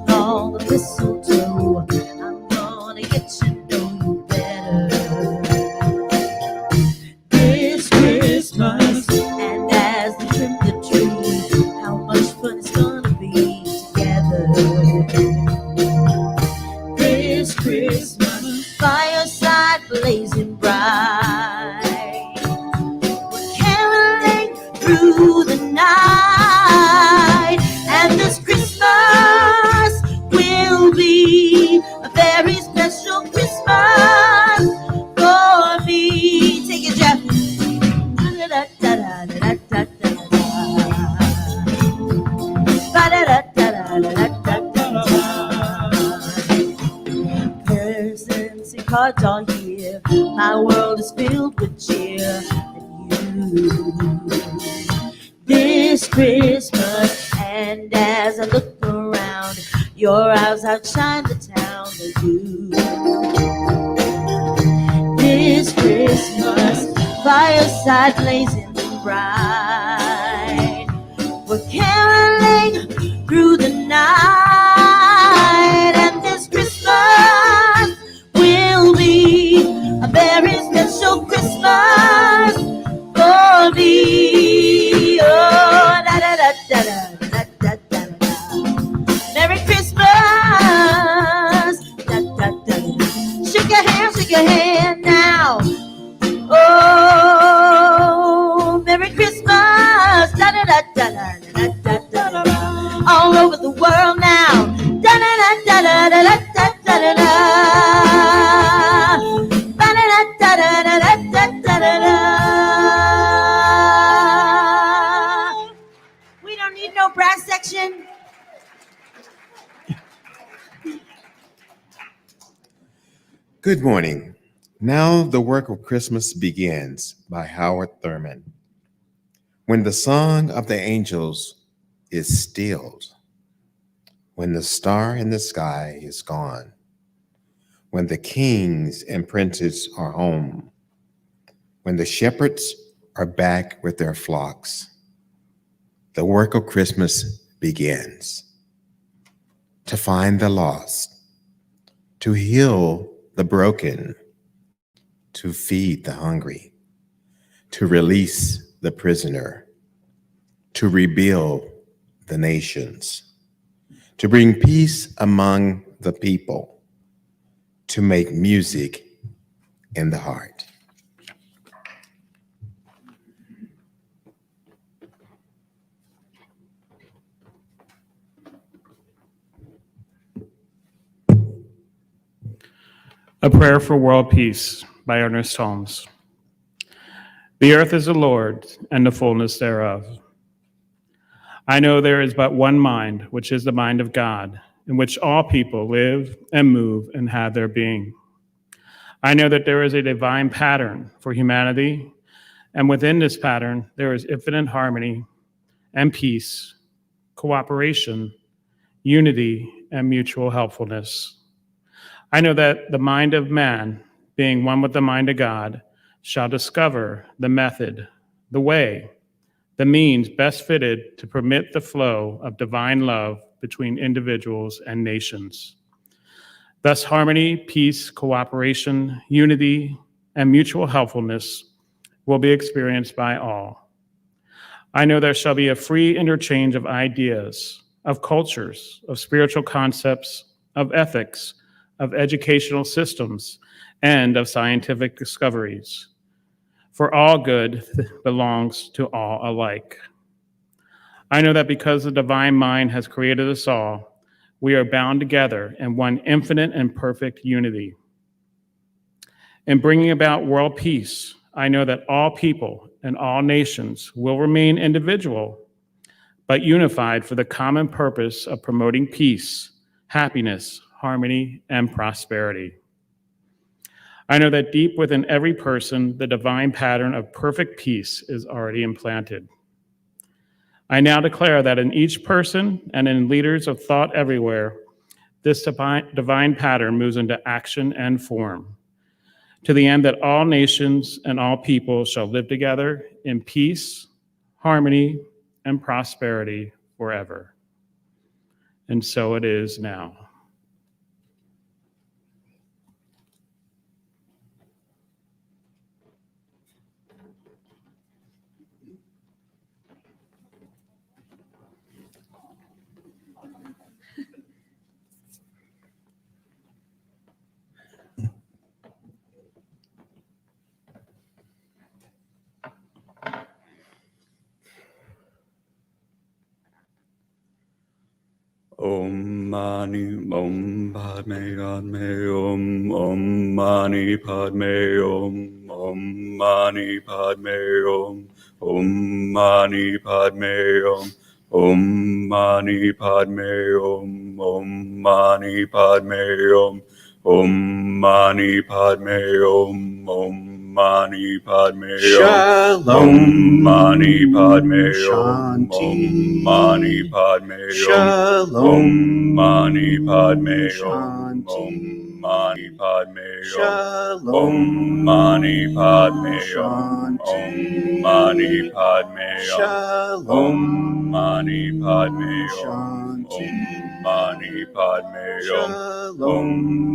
all the mistletoe, I'm gonna get to know you better this Christmas. And as we trim the tree, how much fun it's gonna be together this Christmas. Fireside blazing bright, we're caroling through the night, and this Christmas will be a very special Christmas for me. Take it, Jeff. Presents and cards all year, my world is filled with cheer. And you, this Christmas, and as I look around, your eyes outshine the town. This Christmas, fireside blazing bright, we're caroling through the night, and this Christmas will be a very special Christmas for me. Oh, da da da da da da da da. Merry Christmas. Da da da. Shake your hand now. Oh, Merry Christmas. Da da da da da da da da. All over the world now. Da da da da da da da da da da. Da da da da da da da da da. We don't need no brass section. Good morning. Now the work of Christmas begins by Howard Thurman. When the song of the angels is stilled, when the star in the sky is gone, when the kings and princes are home, when the shepherds are back with their flocks, the work of Christmas begins. To find the lost, to heal the broken, to feed the hungry, to release the prisoner, to rebuild the nations, to bring peace among the people, to make music in the heart. A Prayer for World Peace by Ernest Holmes. The earth is the Lord's, and the fullness thereof. I know there is but one mind, which is the mind of God, in which all people live and move and have their being. I know that there is a divine pattern for humanity, and within this pattern, there is infinite harmony and peace, cooperation, unity, and mutual helpfulness. I know that the mind of man, being one with the mind of God, shall discover the method, the way, the means best fitted to permit the flow of divine love between individuals and nations. Thus, harmony, peace, cooperation, unity, and mutual helpfulness will be experienced by all. I know there shall be a free interchange of ideas, of cultures, of spiritual concepts, of ethics, of educational systems, and of scientific discoveries. For all good belongs to all alike. I know that because the divine mind has created us all, we are bound together in one infinite and perfect unity. In bringing about world peace, I know that all people and all nations will remain individual, but unified for the common purpose of promoting peace, happiness, harmony, and prosperity. I know that deep within every person, the divine pattern of perfect peace is already implanted. I now declare that in each person and in leaders of thought everywhere, this divine pattern moves into action and form, to the end that all nations and all people shall live together in peace, harmony, and prosperity forever. And so it is now. Om Mani Padme Om Mani Padme Om Mani Padme Om Mani Padme Om Mani Padme Om Mani Padme Om Mani Padme Om Mani Padme Shalom. Om Mani Padme Shanti. Om Mani Padme Shalom. Om Mani Padme Shanti. Om Mani Padme Shalom. Om Mani Padme Shanti. Om Mani Padme Shalom. Om Mani Padme Shanti. Om Mani Padme Shalom. Om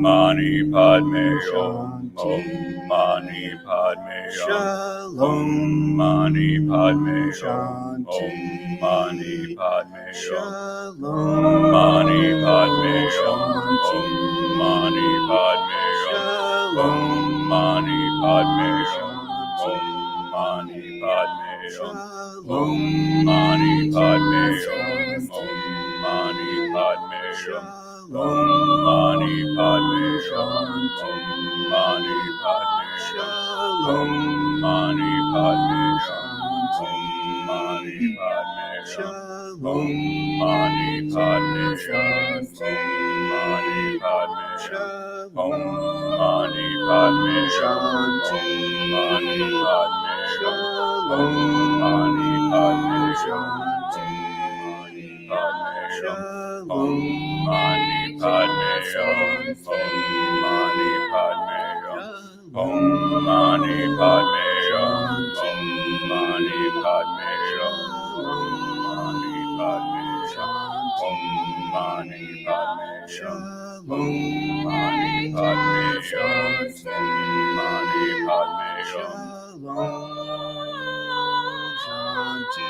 Mani Padme Shanti. Om Mani Padme Shalom. Om Mani Padme Shanti. Om Mani Padme Shalom. Om Mani Padme Shanti. Om Mani Padme Shalom. Om Mani Padme Shanti. Om Mani Padme Shalom. Om Mani Padme Shanti. Om Mani Padme Shalom. Om Mani Padme Shanti. Om Mani Padme Shalom. Om Mani Padme Shanti. Om Mani Padme Shalom. Om Mani Padme Shanti. Om Mani Padme Shalom. Om Mani Padme Shanti. Om Mani Padme Shalom. Om Mani Padme Shanti. Shalom. Om Mani Padme Shanti. Om Mani Padme Shalom. Om Mani Padme Shanti. Om Mani Padme Shalom. Mani Padme Shanti. Om Mani Padme Shalom. Om Mani Padme Shanti. Om Mani Padme Shalom. Shanti.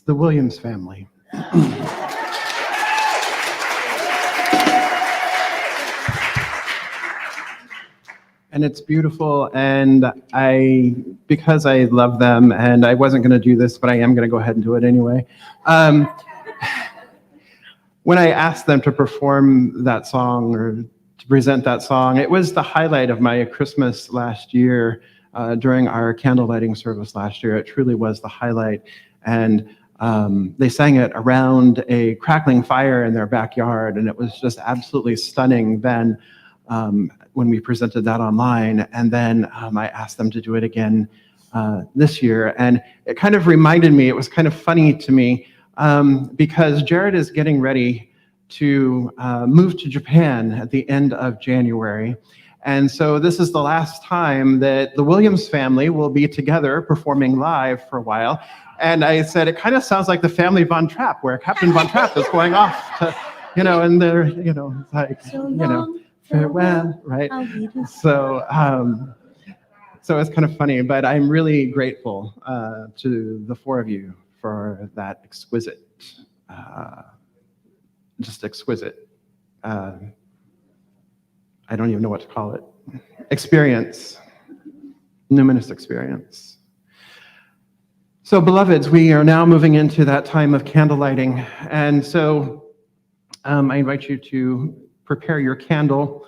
It's the Williams family. And it's beautiful, and because I love them, and I wasn't going to do this, but I am going to go ahead and do it anyway. When I asked them to perform that song or to present that song, it was the highlight of my Christmas last year during our candle lighting service last year. It truly was the highlight, and they sang it around a crackling fire in their backyard, and it was just absolutely stunning then. When we presented that online, and then I asked them to do it again this year, and it kind of reminded me, it was kind of funny to me, because Jared is getting ready to move to Japan at the end of January, and so this is the last time that the Williams family will be together performing live for a while, and I said, it kind of sounds like the family Von Trapp, where Captain Von Trapp is going off to, and they're, it's like, farewell, right? So, so it's kind of funny, but I'm really grateful to the four of you for that exquisite, just exquisite, I don't even know what to call it, experience, numinous experience. So, beloveds, we are now moving into that time of candle lighting, and so I invite you to prepare your candle.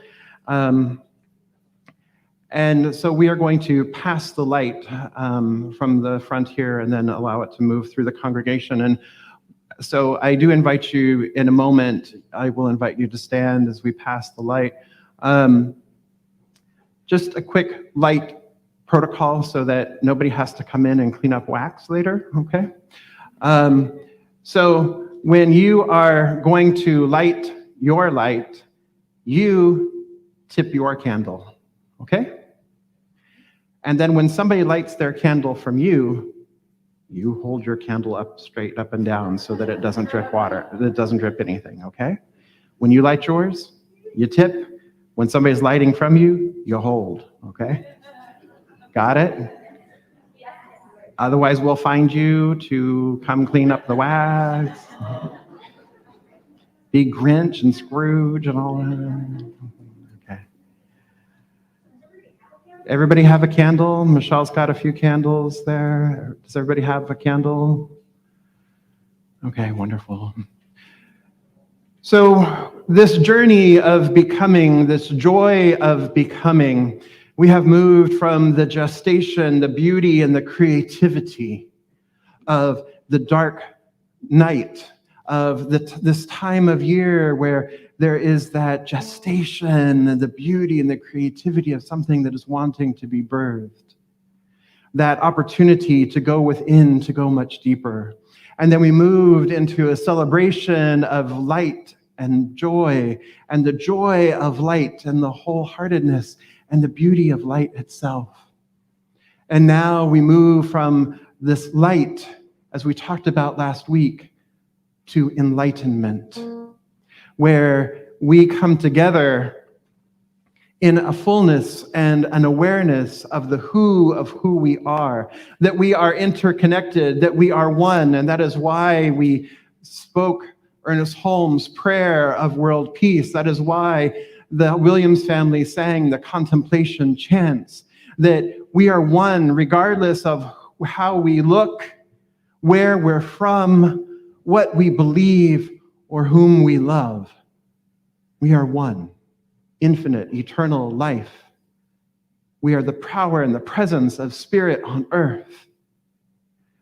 And so we are going to pass the light from the front here and then allow it to move through the congregation. And so I do invite you in a moment, I will invite you to stand as we pass the light. Just a quick light protocol so that nobody has to come in and clean up wax later, okay? So when you are going to light your light, you tip your candle, okay? And then when somebody lights their candle from you, you hold your candle up straight up and down so that it doesn't drip water, it doesn't drip anything, okay? When you light yours, you tip. When somebody's lighting from you, you hold, okay? Got it? Otherwise, we'll find you to come clean up the wax. Be Grinch and Scrooge and all that. Okay. Everybody have a candle? Michelle's got a few candles there. Does everybody have a candle? Okay, wonderful. So this journey of becoming, this joy of becoming, we have moved from the gestation, the beauty, and the creativity of the dark night of this time of year where there is that gestation and the beauty and the creativity of something that is wanting to be birthed. That opportunity to go within, to go much deeper. And then we moved into a celebration of light and joy, and the joy of light and the wholeheartedness and the beauty of light itself. And now we move from this light, as we talked about last week, to enlightenment, where we come together in a fullness and an awareness of the who of who we are, that we are interconnected, that we are one, and that is why we spoke Ernest Holmes' prayer of world peace. That is why the Williams family sang the contemplation chants, that we are one regardless of how we look, where we're from, what we believe, or whom we love. We are one, infinite, eternal life. We are the power and the presence of spirit on earth.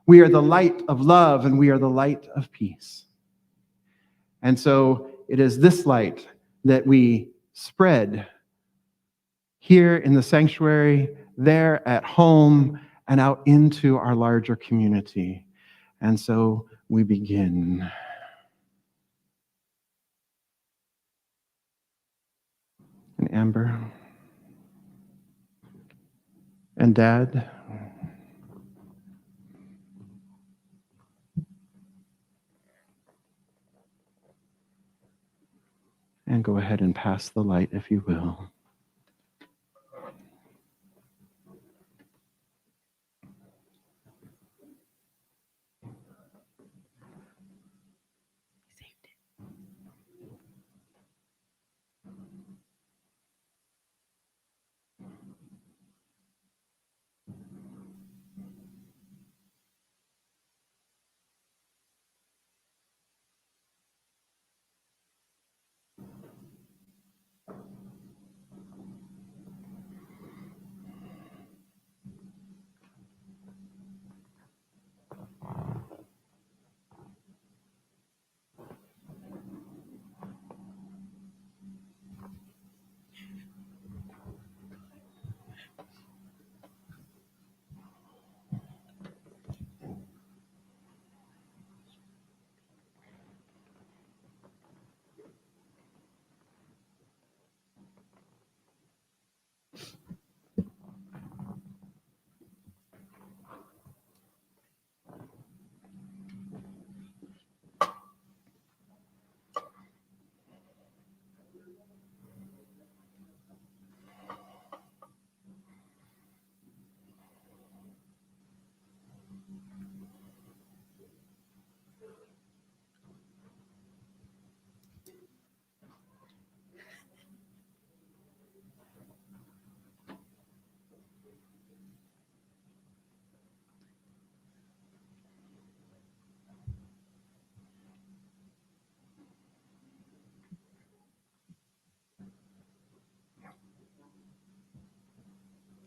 We are the light of love, and we are the light of peace. And so it is this light that we spread here in the sanctuary, there at home, and out into our larger community. And so we begin. And Amber and Dad. And go ahead and pass the light, if you will.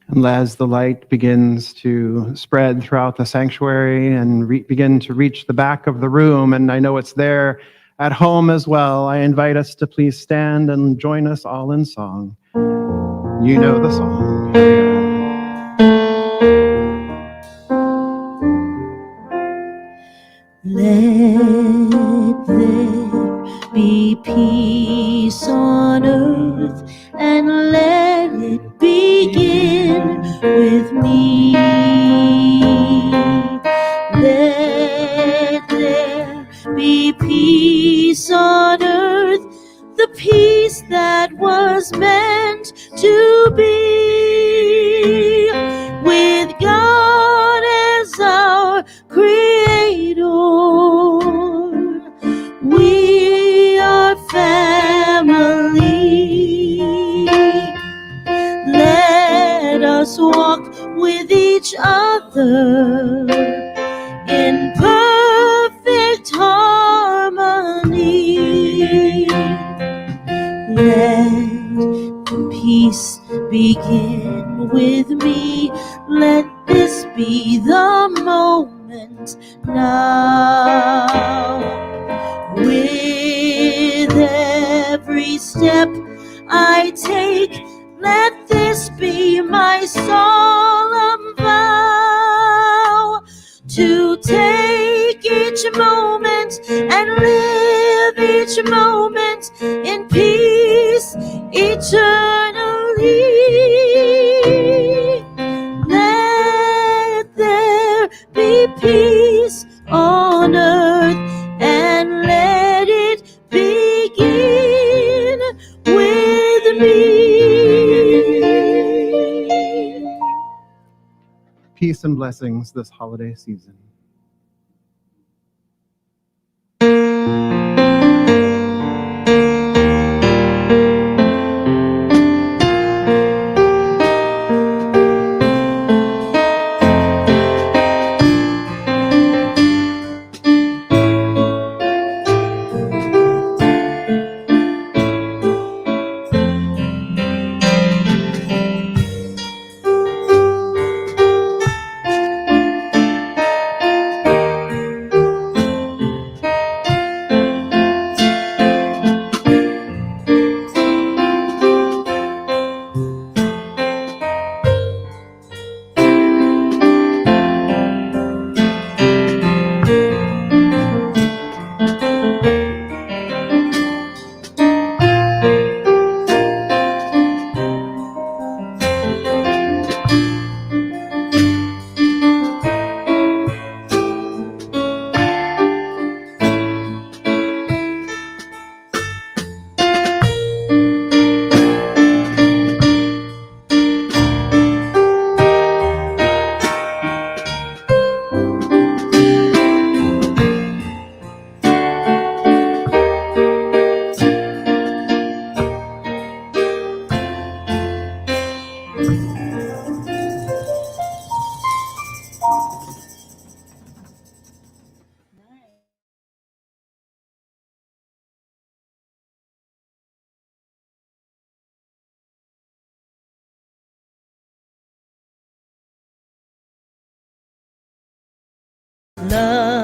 And as the light begins to spread throughout the sanctuary and begin to reach the back of the room, and I know it's there at home as well, I invite us to please stand and join us all in song. You know the song. Let there be peace on earth, and let it begin with me. Let there be peace on earth, the peace that was meant to be, with God as our Creator. We are family. Let us walk with each other in perfect harmony. Let the peace begin with me. Let this be the moment now. moment and live each moment in peace eternally. Let there be peace on earth and let it begin with me. Peace and blessings this holiday season. Love